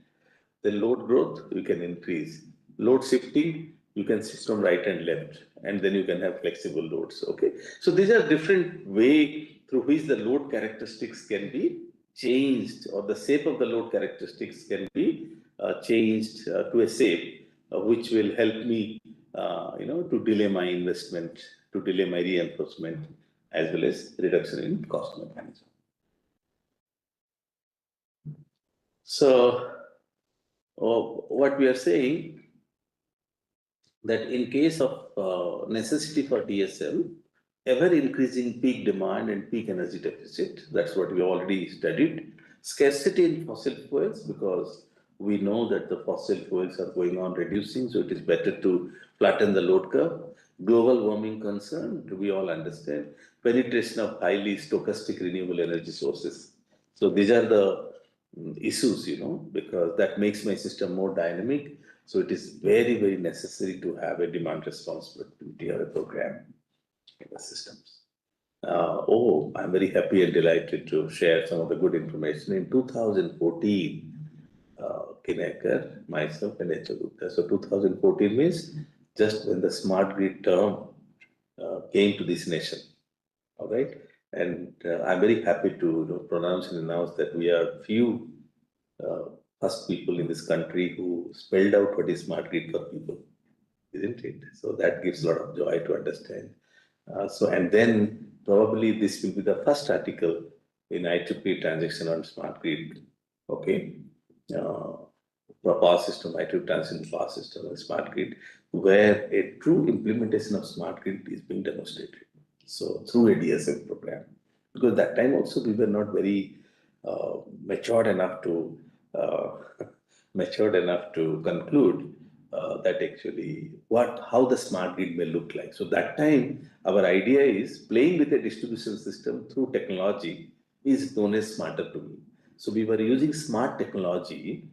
Then load growth, you can increase. Load shifting, you can system right and left, and then you can have flexible loads, okay. So these are different way through which the load characteristics can be changed, or the shape of the load characteristics can be changed to a shape which will help me, to delay my investment, to delay my reinforcement, as well as reduction in cost mechanism. So, what we are saying that in case of necessity for DSL, ever increasing peak demand and peak energy deficit, that's what we already studied. Scarcity in fossil fuels, because we know that the fossil fuels are going on reducing, so it is better to flatten the load curve. Global warming concern, we all understand. Penetration of highly stochastic renewable energy sources. So these are the issues, because that makes my system more dynamic. So it is very, very necessary to have a demand responsibility or a program in the systems. I'm very happy and delighted to share some of the good information. In 2014, Kinekar, myself and H. Gupta. So 2014 means just when the smart grid term came to this nation. All right. And I'm very happy to pronounce and announce that we are few first people in this country who spelled out what is smart grid for people, isn't it? So that gives a lot of joy to understand. And then probably this will be the first article in IEEE transaction on smart grid. Okay. Power system, IEEE transaction power system and smart grid, where a true implementation of smart grid is being demonstrated. So through a DSL program, because that time also we were not very matured enough to conclude that actually how the smart grid may look like. So that time our idea is playing with a distribution system through technology is known as smarter to me. So we were using smart technology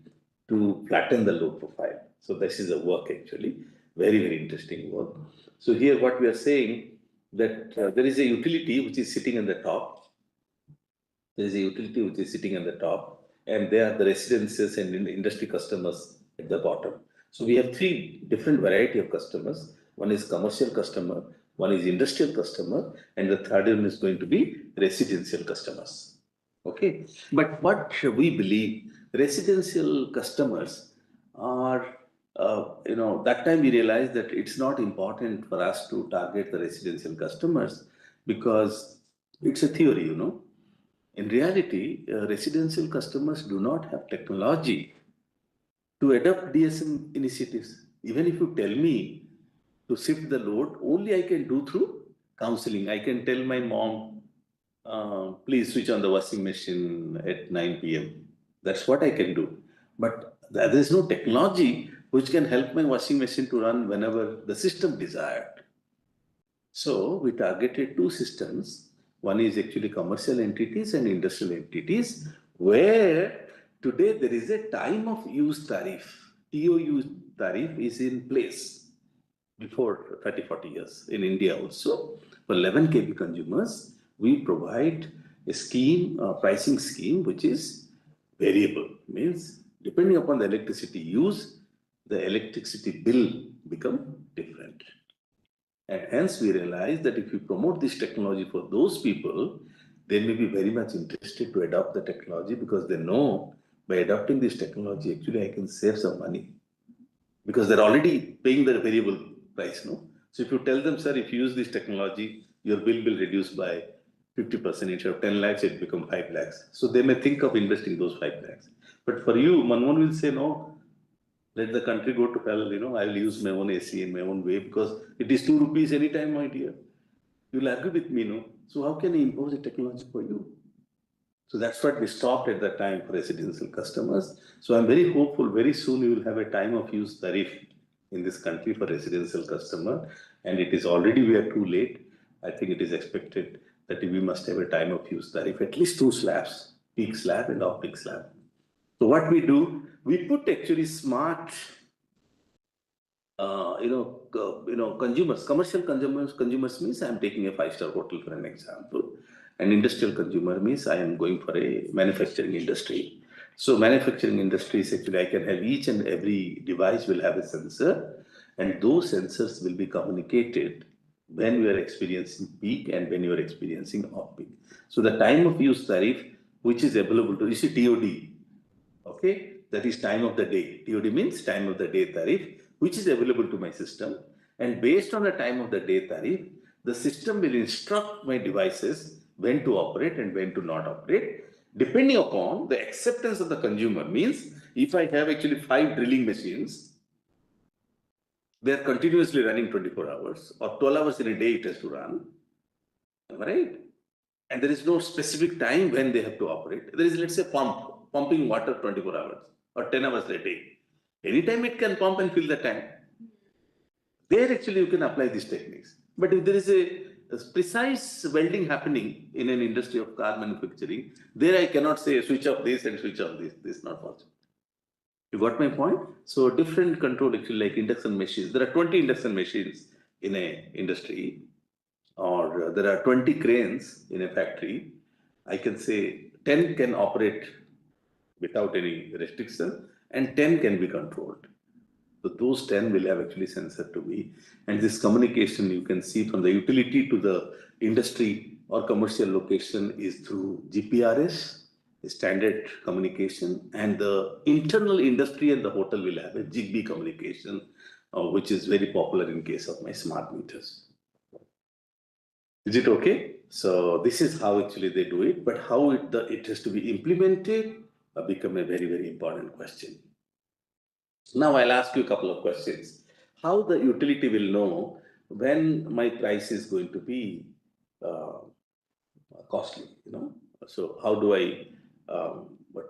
to flatten the load profile. So this is a work actually, very, very interesting work. So here what we are saying that there is a utility which is sitting on the top. There is a utility which is sitting on the top, and they are the residences and industry customers at the bottom. So we have three different variety of customers. One is commercial customer, one is industrial customer, and the third one is going to be residential customers. Okay, but what we believe, residential customers are, that time we realized that it's not important for us to target the residential customers because it's a theory, In reality, residential customers do not have technology to adopt DSM initiatives. Even if you tell me to shift the load, only I can do through counseling. I can tell my mom, please switch on the washing machine at 9 p.m. That's what I can do. But there is no technology which can help my washing machine to run whenever the system desired. So we targeted two systems. One is actually commercial entities and industrial entities, where today there is a time of use tariff. TOU tariff is in place before 30, 40 years in India also. For 11 kV consumers, we provide a scheme, a pricing scheme, which is variable. Means depending upon the electricity use, the electricity bill become different. And hence we realize that if we promote this technology for those people, they may be very much interested to adopt the technology because they know by adopting this technology, actually I can save some money because they're already paying the variable price, no? So if you tell them, sir, if you use this technology, your bill will reduce by 50%. Instead of 10 lakhs, it become 5 lakhs. So they may think of investing those 5 lakhs. But for you, Manmohan will say, no, let the country go to hell, I will use my own AC in my own way because it is 2 rupees anytime, my dear. You will agree with me, no? So how can I impose a technology for you? So that's what we stopped at that time for residential customers. So I'm very hopeful very soon we will have a time of use tariff in this country for residential customer. And it is already, we are too late. I think it is expected that we must have a time of use tariff, at least two slabs, peak slab and off peak slab. So what we do, we put actually smart consumers, commercial consumers means I'm taking a five-star hotel for an example. An industrial consumer means I am going for a manufacturing industry. So manufacturing industry is actually I can have each and every device will have a sensor, and those sensors will be communicated when you are experiencing peak and when you are experiencing off peak. So the time of use tariff, which is available to, you see TOD, okay, that is time of the day. TOD means time of the day tariff, which is available to my system. And based on the time of the day tariff, the system will instruct my devices when to operate and when to not operate, depending upon the acceptance of the consumer. Means if I have actually 5 drilling machines, they are continuously running 24 hours or 12 hours in a day it has to run, right? And there is no specific time when they have to operate. There is, let's say, pumping water 24 hours or 10 hours a day. Anytime it can pump and fill the tank. There actually you can apply these techniques. But if there is a precise welding happening in an industry of car manufacturing, there I cannot say switch off this and switch on this. This is not possible. You got my point? So different control actually like induction machines. There are 20 induction machines in a industry, or there are 20 cranes in a factory. I can say 10 can operate without any restriction and 10 can be controlled. So those 10 will have actually sensor to be. And this communication you can see from the utility to the industry or commercial location is through GPRS, standard communication, and the internal industry and the hotel will have a Zigbee communication, which is very popular in case of my smart meters. Is it okay? So this is how actually they do it, but how it has to be implemented become a very, very important question. Now I'll ask you a couple of questions. How the utility will know when my price is going to be uh, costly, So how do I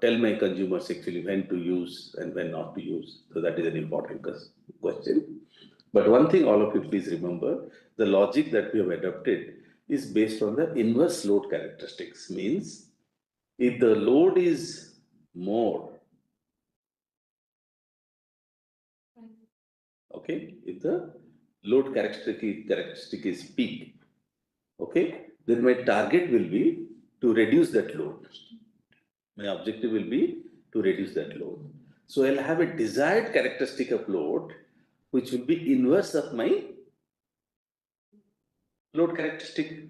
tell my consumers actually when to use and when not to use? So that is an important question. But one thing all of you please remember, the logic that we have adopted is based on the inverse load characteristics. Means if the load is more, okay, if the load characteristic is peak, okay, then my target will be to reduce that load. My objective will be to reduce that load. So I'll have a desired characteristic of load, which will be inverse of my load characteristic.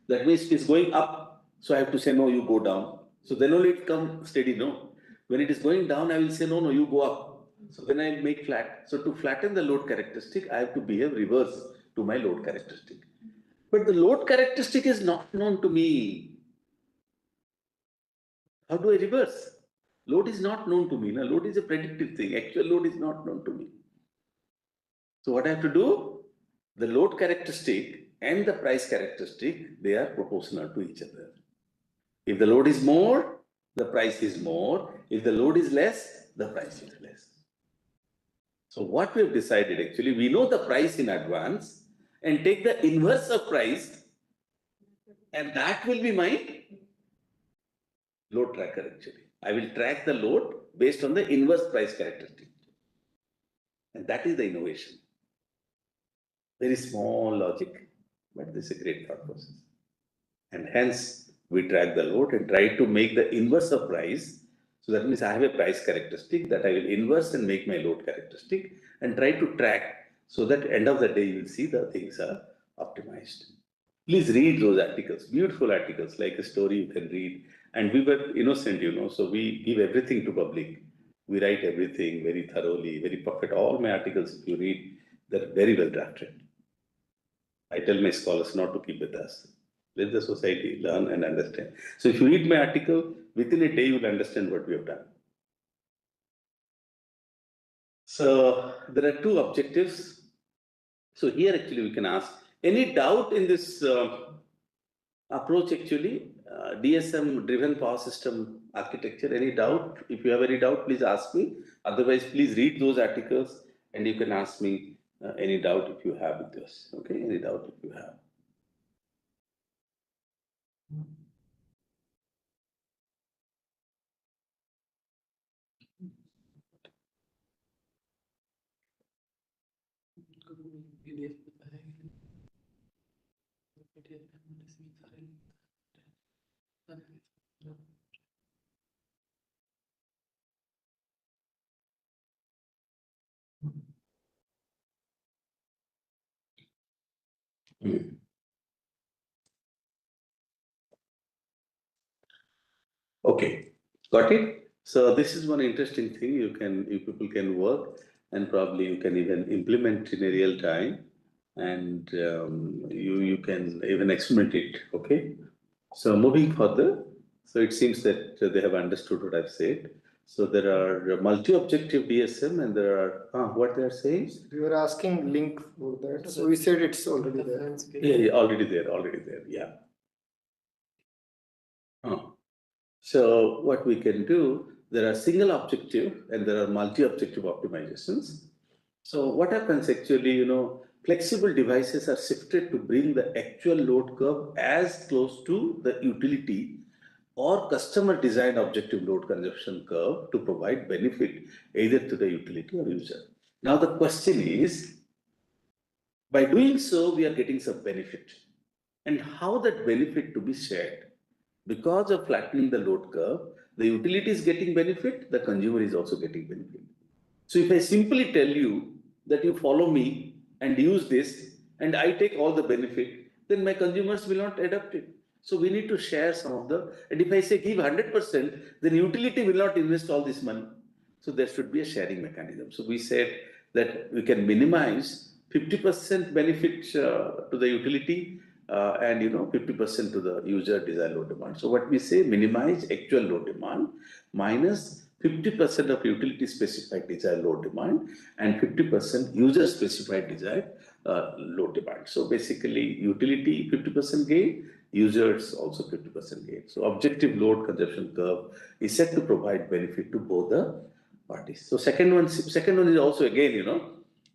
That means it is going up. So I have to say, no, you go down. So then only it come steady, no. When it is going down, I will say, no, you go up. So then I will make flat. So to flatten the load characteristic, I have to behave reverse to my load characteristic. But the load characteristic is not known to me. How do I reverse? Load is not known to me. Now, load is a predictive thing. Actual load is not known to me. So what I have to do? The load characteristic and the price characteristic, they are proportional to each other. If the load is more, the price is more. If the load is less, the price is less. So what we have decided actually, we know the price in advance and take the inverse of price, and that will be my load tracker actually. I will track the load based on the inverse price characteristic. And that is the innovation. Very small logic, but this is a great thought process. And hence, we track the load and try to make the inverse of price. So that means I have a price characteristic that I will inverse and make my load characteristic and try to track so that end of the day you will see the things are optimized. Please read those articles, beautiful articles, like a story you can read. And we were innocent, so we give everything to public. We write everything very thoroughly, very perfect. All my articles, if you read, they're very well drafted. I tell my scholars not to keep with us. Let the society learn and understand. So if you read my article, within a day you will understand what we have done. So there are two objectives. So here actually we can ask, any doubt in this approach actually, DSM driven power system architecture, any doubt? If you have any doubt, please ask me. Otherwise, please read those articles and you can ask me any doubt if you have with this. Okay, any doubt if you have. Okay, got it? So this is one interesting thing you people can work and probably you can even implement in a real time and you can even experiment it, okay? So moving further, so it seems that they have understood what I've said. So there are multi-objective DSM and there are, what they are saying? We were asking link for that, so we said it's already there. Yeah, already there, yeah. So what we can do, there are single objective and there are multi-objective optimizations. So what happens actually, flexible devices are shifted to bring the actual load curve as close to the utility or customer design objective load consumption curve to provide benefit either to the utility or user. Now the question is, by doing so, we are getting some benefit. And how that benefit to be shared? Because of flattening the load curve, the utility is getting benefit, the consumer is also getting benefit. So if I simply tell you that you follow me and use this and I take all the benefit, then my consumers will not adopt it. So we need to share some of the, and if I say give 100%, then utility will not invest all this money. So there should be a sharing mechanism. So we said that we can minimize 50% benefit to the utility and 50% to the user desired load demand. So what we say, minimize actual load demand minus 50% of utility specified desired load demand and 50% user specified desired load demand. So basically utility 50% gain, users also 50% gain. So objective load consumption curve is set to provide benefit to both the parties. So second one is also again,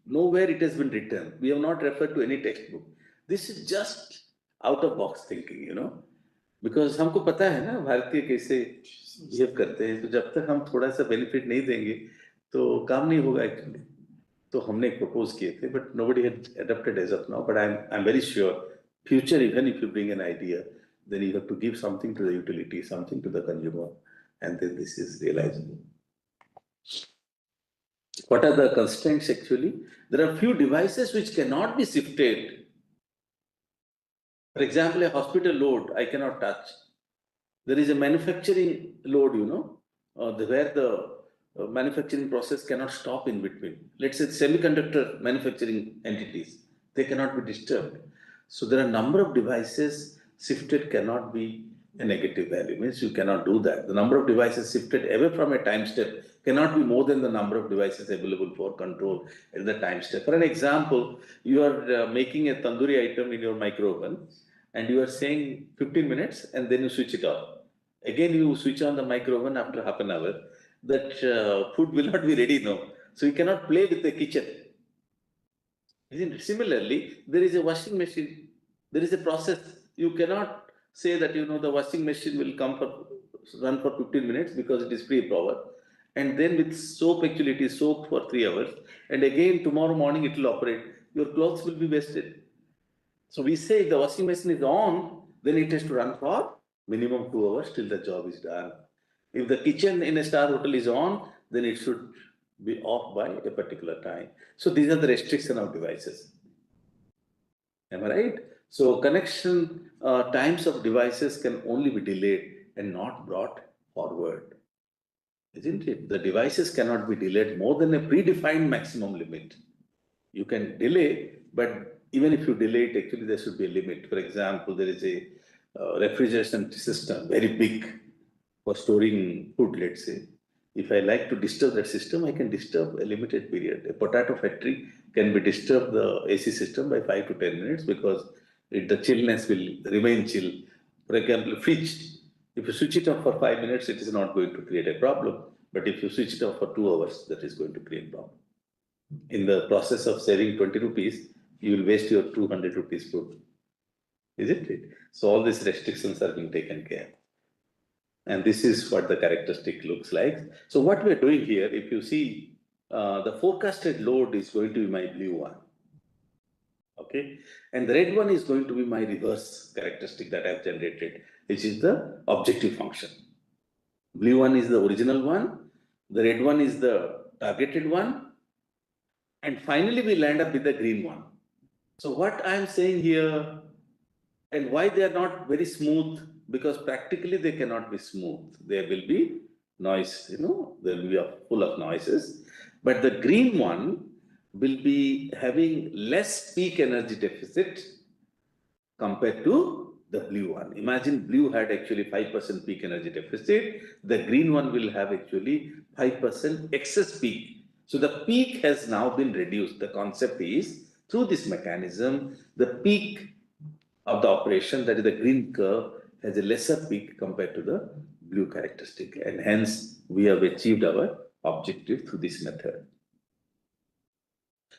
nowhere it has been written. We have not referred to any textbook. This is just out of box thinking, because हमको पता है ना भारतीय कैसे behave करते हैं, तो जब तक हम थोड़ा सा बेनिफिट नहीं देंगे तो काम नहीं होगा एक्चुअली. तो हमने प्रपोज किए थे, but nobody had adopted as of now. But I'm very sure future, even if you bring an idea, then you have to give something to the utility, something to the consumer, and then this is realizable. What are the constraints actually? There are few devices which cannot be shifted. For example, a hospital load I cannot touch. There is a manufacturing load, where the manufacturing process cannot stop in between. Let's say semiconductor manufacturing entities, they cannot be disturbed. So there are a number of devices shifted cannot be a negative value, means you cannot do that. The number of devices shifted away from a time step cannot be more than the number of devices available for control at the time step. For an example, you are making a tandoori item in your micro oven and you are saying 15 minutes and then you switch it off. Again, you switch on the micro oven after half an hour, that food will not be ready now. So you cannot play with the kitchen. Isn't it? Similarly, there is a washing machine, there is a process. You cannot say that the washing machine will run for 15 minutes because it is free power. And then with soap, actually it is soaked for 3 hours. And again, tomorrow morning it will operate. Your clothes will be wasted. So we say if the washing machine is on, then it has to run for minimum 2 hours till the job is done. If the kitchen in a star hotel is on, then it should be off by a particular time. So these are the restriction of devices. Am I right? So connection times of devices can only be delayed and not brought forward. Isn't it? The devices cannot be delayed more than a predefined maximum limit. You can delay, but even if you delay it, actually there should be a limit. For example, there is a refrigeration system, very big, for storing food, let's say. If I like to disturb that system, I can disturb a limited period. A potato factory can be disturbed the AC system by 5 to 10 minutes because the chillness will remain chill. For example, fridge, if you switch it off for 5 minutes, it is not going to create a problem. But if you switch it off for 2 hours, that is going to create a problem. In the process of saving 20 rupees, you will waste your 200 rupees food. Isn't it? So all these restrictions are being taken care of. And this is what the characteristic looks like. So what we're doing here, if you see, the forecasted load is going to be my blue one. Okay. And the red one is going to be my reverse characteristic that I've generated, which is the objective function. Blue one is the original one. The red one is the targeted one. And finally, we land up with the green one. So what I'm saying here, and why they are not very smooth, because practically they cannot be smooth. There will be noise, there will be full of noises. But the green one will be having less peak energy deficit compared to the blue one. Imagine blue had actually 5% peak energy deficit. The green one will have actually 5% excess peak. So the peak has now been reduced. The concept is through this mechanism, the peak of the operation, that is the green curve, has a lesser peak compared to the blue characteristic, and hence we have achieved our objective through this method.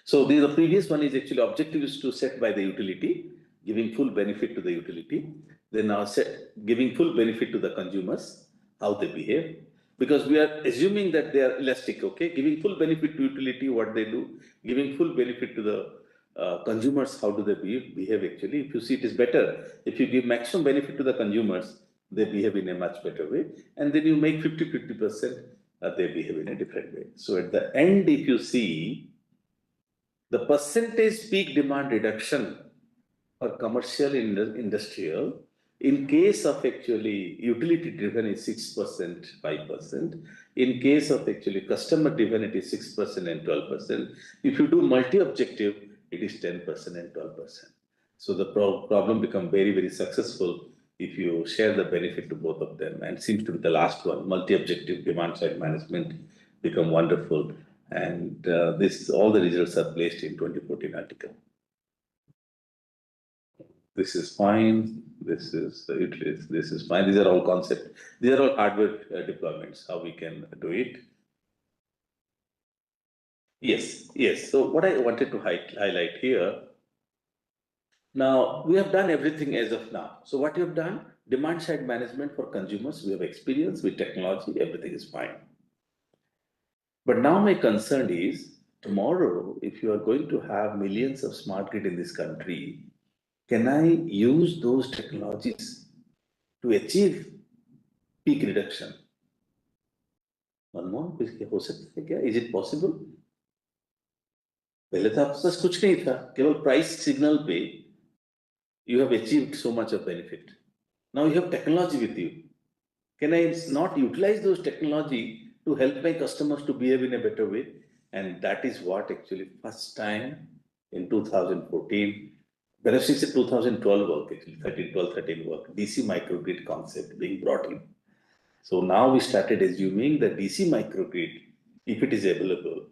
So the previous one is actually objective is to set by the utility, giving full benefit to the utility. Then now giving full benefit to the consumers, how they behave. Because we are assuming that they are elastic, okay? Giving full benefit to utility, what they do, giving full benefit to the consumers, how do they behave actually? If you see, it is better. If you give maximum benefit to the consumers, they behave in a much better way. And then you make 50-50%, they behave in a different way. So at the end, if you see, the percentage peak demand reduction for commercial industrial, in case of actually utility driven is 6%, 5%. In case of actually customer driven, it is 6% and 12%. If you do multi-objective, it is 10% and 12%. So the problem becomes very, very successful if you share the benefit to both of them. And seems to be the last one, multi-objective demand side management become wonderful. And all the results are placed in 2014 article. This is fine, this is fine. These are all concepts. These are all hardware deployments, how we can do it. Yes. So what I wanted to highlight here, now we have done everything as of now. So what you have done, demand side management for consumers, we have experience with technology, everything is fine. But now my concern is, tomorrow, if you are going to have millions of smart grid in this country, can I use those technologies to achieve peak reduction? One more, हो सकता है क्या? Is it possible? पहले तो आपके पास कुछ नहीं था, केवल price signal पे you have achieved so much of benefit. Now you have technology with you. Can I not utilize those technology to help my customers to behave in a better way? And that is what actually first time in 2014, perhaps it's a 2012 work actually, 13 work, DC microgrid concept being brought in. So now we started assuming that DC microgrid, if it is available,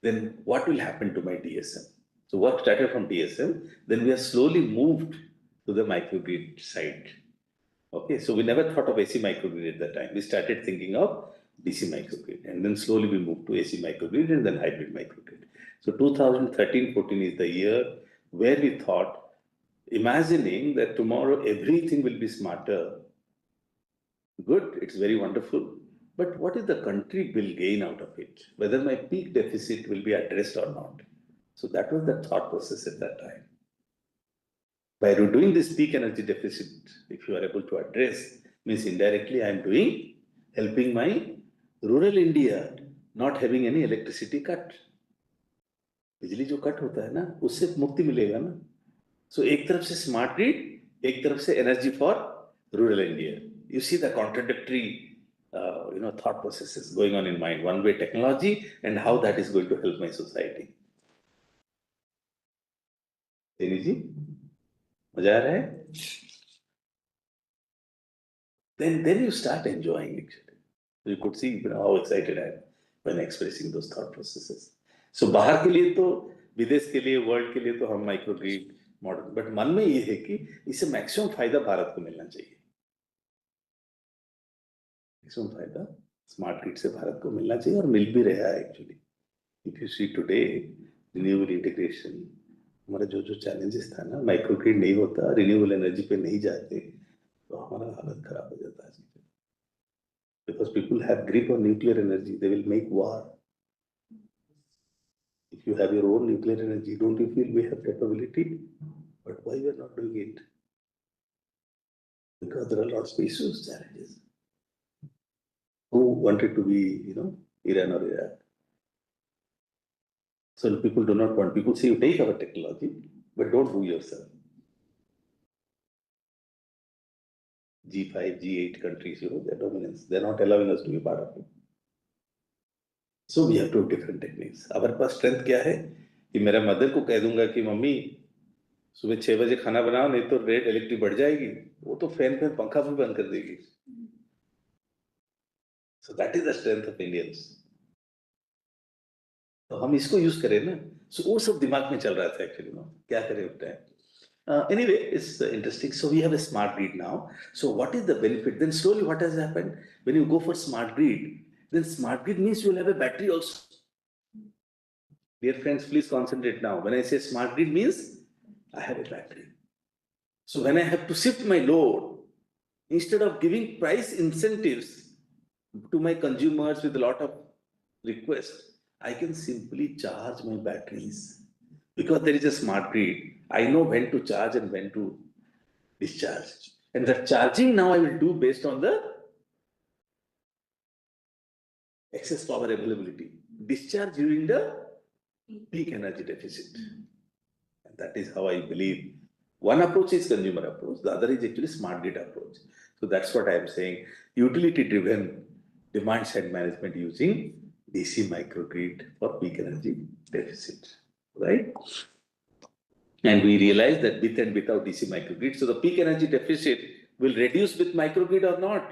then what will happen to my DSM? So work started from DSM, then we have slowly moved to the microgrid side. Okay, so we never thought of AC microgrid at that time. We started thinking of DC microgrid, and then slowly we moved to AC microgrid and then hybrid microgrid. So 2013-14 is the year where we thought, imagining that tomorrow everything will be smarter. Good, it's very wonderful. But what is the country will gain out of it? Whether my peak deficit will be addressed or not. So that was the thought process at that time. By doing this peak energy deficit, if you are able to address, means indirectly I am helping my rural India not having any electricity cut. बिजली जो cut होता है ना, उससे मुक्ति मिलेगा ना. So एक तरफ से smart grid, एक तरफ से energy for rural India. You see the contradictory thought processes going on in mind. One way technology and how that is going to help my society. Teni ji, मजा आ रहा है? Then you start enjoying it. You could see how excited I am when expressing those thought processes. So बाहर के लिए तो विदेश के लिए वर्ल्ड के लिए तो हम माइक्रो ग्रिड मॉडल, बट मन में ये है कि इससे मैक्सिमम फायदा भारत को मिलना चाहिए. मैक्सिमम फायदा स्मार्ट ग्रिड से भारत को मिलना चाहिए और मिल भी रहा है actually. If you see today renewable integration, हमारा जो चैलेंजेस था ना, माइक्रो ग्रिड नहीं होता, रिन्यूएबल एनर्जी पे नहीं जाते, तो हमारा हालत खराब हो जाता है. Because people have grip on nuclear energy, they will make war. If you have your own nuclear energy, don't you feel we have capability? But why we are not doing it? Because there are lots of issues, challenges. Who wanted to be, Iran or Iraq? So people do not want. People say you take our technology, but don't do yourself. G5, G8 countries, their dominance, they're not allowing us to be part of it. So we have two different techniques. हमारे पास strength क्या है कि मेरा mother को कह दूंगा कि mummy सुबह 6 बजे खाना बनाओ, नहीं तो रेट इलेक्ट्रिक बढ़ जाएगी, वो तो फैन पे पंखा भी बंद कर देगी. So that is the strength of Indians. तो हम इसको यूज करें ना. So वो सब दिमाग में चल रहा था एक्चुअली, क्या करें उस time. Anyway, it's interesting. So we have a smart grid now. So what is the benefit? Then slowly what has happened? When you go for smart grid, then smart grid means you will have a battery also. Dear friends, please concentrate now. When I say smart grid means I have a battery. So when I have to shift my load, instead of giving price incentives to my consumers with a lot of requests, I can simply charge my batteries. Because there is a smart grid, I know when to charge and when to discharge. And the charging now I will do based on the excess power availability. Discharge during the peak energy deficit. And that is how I believe. One approach is consumer approach, the other is actually smart grid approach. So that's what I am saying. Utility driven demand side management using DC microgrid for peak energy deficit. Right? And we realize that with and without DC microgrid, so the peak energy deficit will reduce with microgrid or not.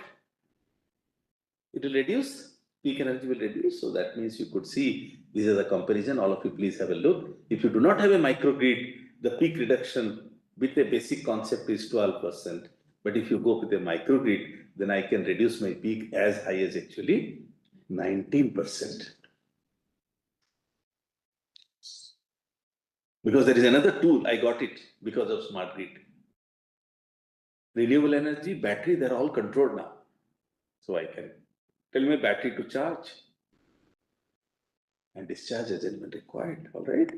It will reduce, peak energy will reduce. So that means you could see, this is a comparison, all of you please have a look. If you do not have a microgrid, the peak reduction with a basic concept is 12%. But if you go with a microgrid, then I can reduce my peak as high as actually 19%. Because there is another tool, I got it because of smart grid. Renewable energy, battery, they're all controlled now. So I can tell my battery to charge and discharge as and when required, all right?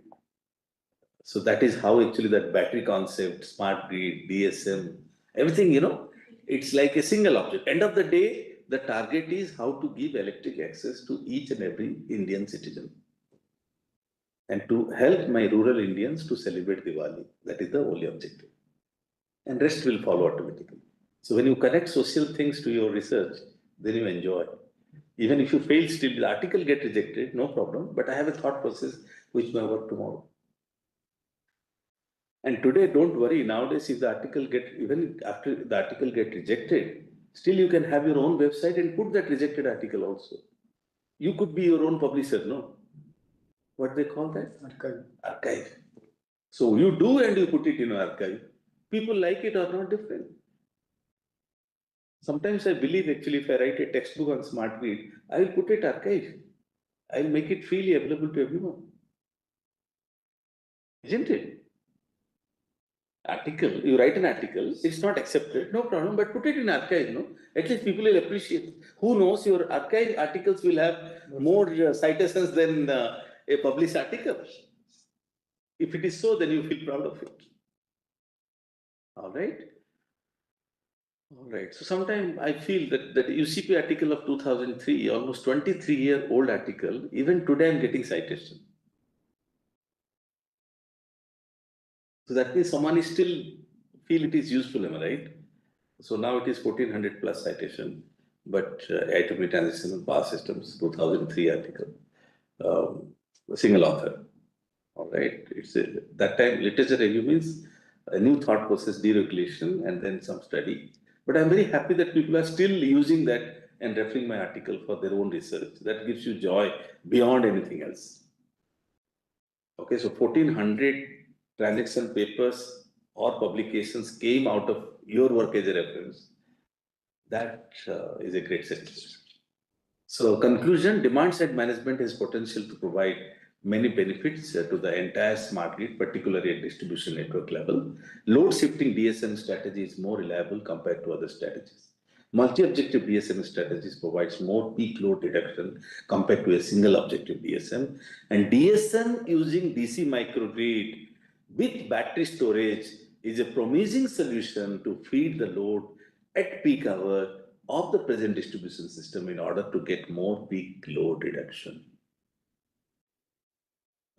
So that is how actually that battery concept, smart grid, DSM, everything, it's like a single object. End of the day, the target is how to give electric access to each and every Indian citizen. And to help my rural Indians to celebrate Diwali. That is the only objective. And rest will follow automatically. So when you connect social things to your research, then you enjoy. Even if you fail, still the article get rejected, no problem. But I have a thought process which may work tomorrow. And today, don't worry. Nowadays, if the article even after the article get rejected, still you can have your own website and put that rejected article also. You could be your own publisher, no? What they call that? Archive. Archive. So you do and you put it in archive. People like it or not different. Sometimes I believe actually if I write a textbook on smart grid, I will put it archive. I will make it freely available to everyone. Isn't it? Article, you write an article, it's not accepted, no problem, but put it in archive, no? At least people will appreciate. Who knows, your archive articles will have more citations than a published article. If it is so, then you feel proud of it. All right? All right. So sometimes I feel that UCP article of 2003, almost 23-year-old article, even today I'm getting citation. So that means someone is still feel it is useful, am I right? So now it is 1400 plus citation, but IEEE transition and power systems 2003 article, single author. All right, that time literature review means a new thought process, deregulation, and then some study. But I'm very happy that people are still using that and referring my article for their own research. That gives you joy beyond anything else. Okay, so 1400 transaction papers or publications came out of your work as a reference. That is a great success. So conclusion, demand-side management has potential to provide many benefits to the entire smart grid, particularly at distribution network level. Load shifting DSM strategy is more reliable compared to other strategies. Multi-objective DSM strategies provides more peak load reduction compared to a single objective DSM. And DSM using DC microgrid with battery storage is a promising solution to feed the load at peak hour of the present distribution system in order to get more peak load reduction.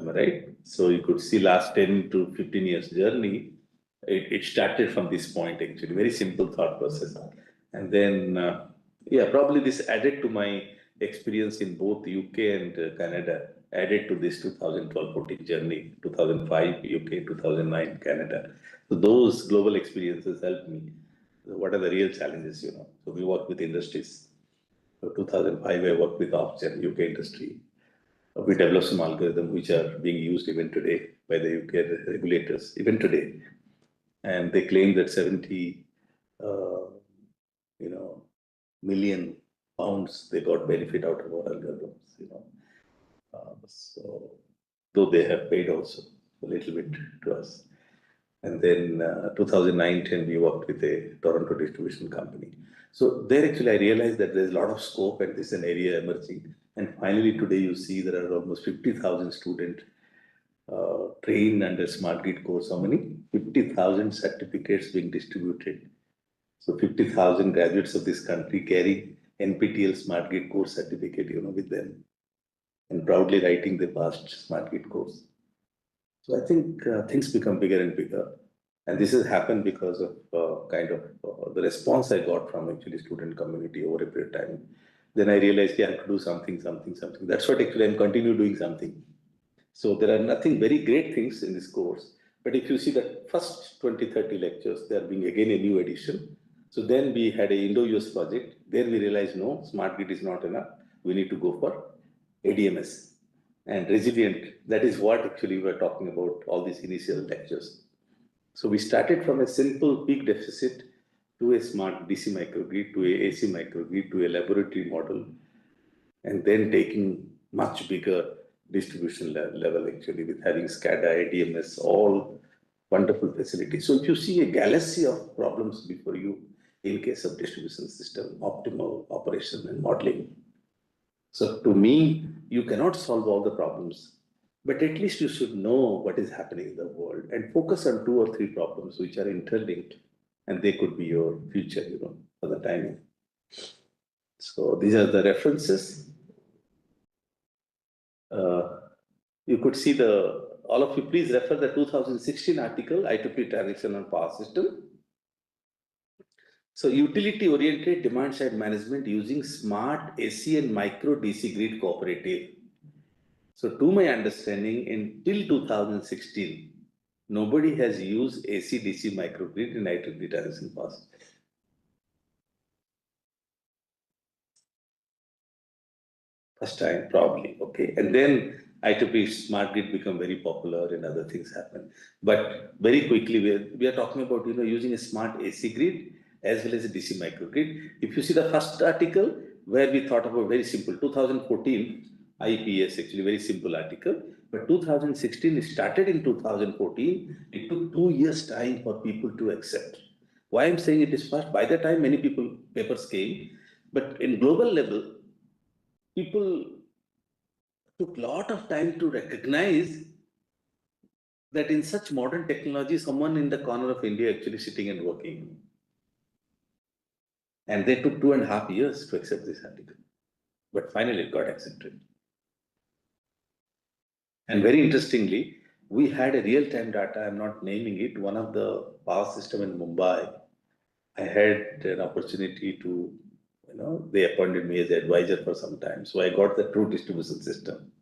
Am I right? So you could see last 10 to 15 years journey, it started from this point actually, very simple thought process. And then, yeah, probably this added to my experience in both UK and Canada, added to this 2012-14 journey, 2005 UK, 2009 Canada. So those global experiences helped me. What are the real challenges, you know? So we work with industries. So 2005, I worked with Ofgem, UK industry. We developed some algorithms which are being used even today by the UK regulators, even today. And they claim that 70, million pounds they got benefit out of our algorithms, so though they have paid also a little bit to us. And then 2009-10, we worked with a Toronto distribution company. So there actually I realized that there's a lot of scope and this is an area emerging. And finally today you see there are almost 50,000 students trained under smart grid course. How many? 50,000 certificates being distributed. So 50,000 graduates of this country carry NPTEL smart grid course certificate, with them and proudly writing the past smart grid course. So I think things become bigger and bigger. And this has happened because of the response I got from actually student community over a period of time. Then I realized I have to do something. That's what actually I'm continue doing something. So there are nothing very great things in this course. But if you see the first 20-30 lectures, they are being again a new edition. So then we had a Indo-US project. There we realized, no, smart grid is not enough. We need to go for ADMS and resilient. That is what actually we were talking about all these initial lectures. So we started from a simple peak deficit to a smart DC microgrid, to a AC microgrid, to a laboratory model, and then taking much bigger distribution level actually with having SCADA, ADMS, all wonderful facilities. So if you see a galaxy of problems before you in case of distribution system, optimal operation and modeling. So to me, you cannot solve all the problems, but at least you should know what is happening in the world and focus on 2 or 3 problems which are interlinked and they could be your future, for the timing. So these are the references. You could see all of you please refer the 2016 article, IEEE transition on power system. So utility-oriented demand-side management using smart AC and micro DC grid cooperative. So to my understanding, until 2016, nobody has used AC DC microgrid in IEEE transition past. First time, probably, okay. And then IEEE smart grid become very popular and other things happen. But very quickly, we are talking about using a smart AC grid as well as a DC microgrid. If you see the first article where we thought about very simple, 2014 IPS, actually very simple article. But 2016 it started in 2014. It took 2 years time for people to accept. Why I'm saying it is fast? By the time many papers came, but in global level, people took a lot of time to recognize that in such modern technology, someone in the corner of India actually sitting and working. And they took 2.5 years to accept this article. But finally it got accepted. And very interestingly, we had a real-time data, I'm not naming it, one of the power system in Mumbai. I had an opportunity to, they appointed me as advisor for some time. So I got the true distribution system.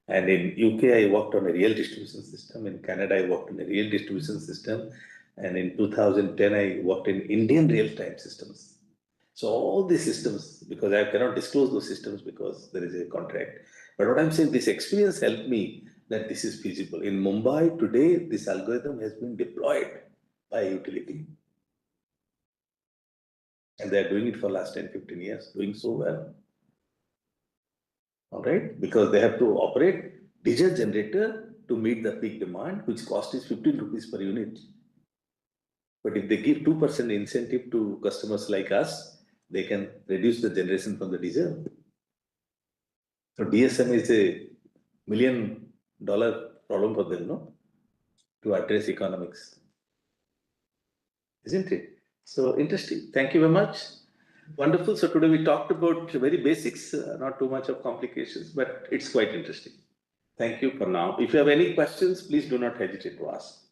And in UK, I worked on a real distribution system. In Canada, I worked on a real distribution system. And in 2010, I worked in Indian real-time systems. So all these systems, because I cannot disclose those systems because there is a contract. But what I'm saying, this experience helped me that this is feasible. In Mumbai today, this algorithm has been deployed by a utility. And they're doing it for last 10, 15 years, doing so well. All right, because they have to operate diesel generator to meet the peak demand, which cost is 15 rupees per unit. But if they give 2% incentive to customers like us, they can reduce the generation from the diesel. So DSM is a $1 million problem for them, no? To address economics. Isn't it? So interesting. Thank you very much. Wonderful. So today we talked about very basics, not too much of complications, but it's quite interesting. Thank you for now. If you have any questions, please do not hesitate to ask.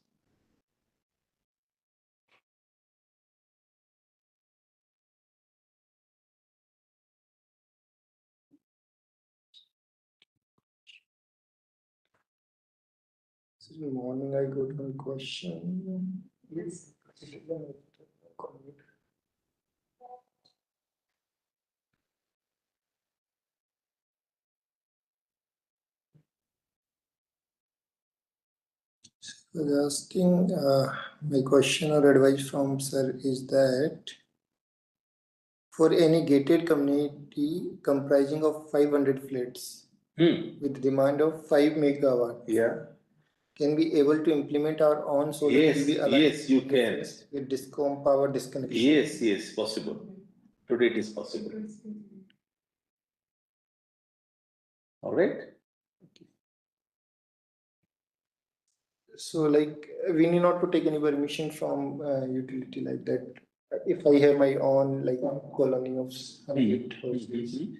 This morning I got one question. Yes. I was asking, my question or advice from sir is that for any gated community comprising of 500 flats with demand of 5 megawatt, can we able to implement our own solar PV aligned Yes, you can. with discom power disconnection? Yes, possible. Today it is possible. All right. So like we need not to take any permission from utility like that. If I have my own like colony of 100 houses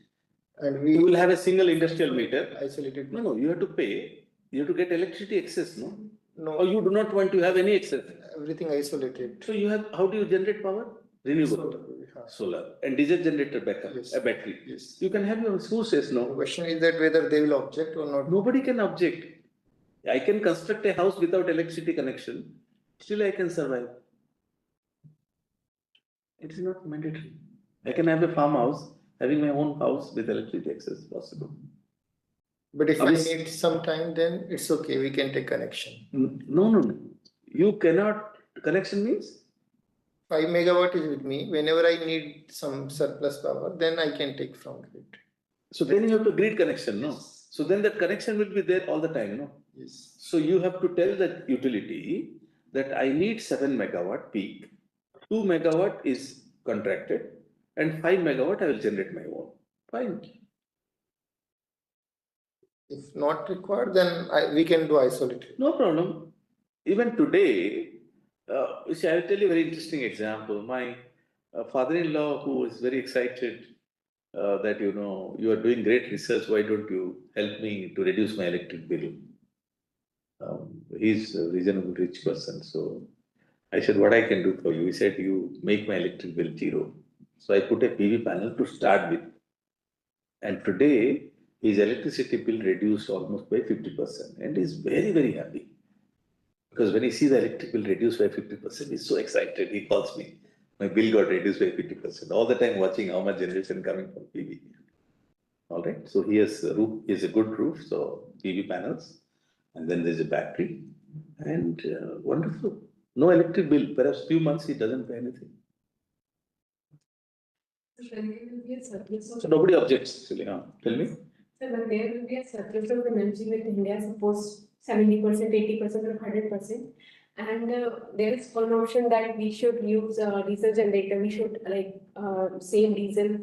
and we You will have a single industrial meter. isolated. No, you have to pay. You have to get electricity access, no? No, Or you do not want to have any access. everything isolated. So you have, how do you generate power? Renewable. Solar. And diesel generator backup, Yes. a battery. Yes. You can have your sources, The no? question is that whether they will object or not. Nobody can object. I can construct a house without electricity connection. Still I can survive. It is not mandatory. I can have a farmhouse, having my own house with electricity access possible. But if Obviously- I need some time, then it's okay. We can take connection. No. You cannot. Connection means 5 megawatt is with me. Whenever I need some surplus power, then I can take from grid. so. Then you have to grid connection, no? So then that connection will be there all the time, no? Yes. So you have to tell the utility that I need 7 megawatt peak, 2 megawatt is contracted, and 5 megawatt I will generate my own. Fine. If not required, then we can do isolated. No problem. Even today, you see, I'll tell you a very interesting example. My father-in-law, who is very excited that you are doing great research, why don't you help me to reduce my electric bill? He's a reasonable rich person, so I said, what I can do for you? He said, you make my electric bill zero. So I put a PV panel to start with. And today, his electricity bill reduced almost by 50%. And he's very, very happy. Because when he sees the electric bill reduced by 50%, he's so excited. He calls me. My bill got reduced by 50%. All the time watching how much generation coming from PV. All right. So he has a roof, he has a good roof, so PV panels. And then there's a battery. And wonderful. No electric bill. Perhaps few months he doesn't pay anything. So when there will be a surplus So of, nobody objects actually. Huh? Tell me. so when there will be a surplus of energy with India, suppose 70%, 80% or 100%, and there is one option that we should use diesel generator, we should save diesel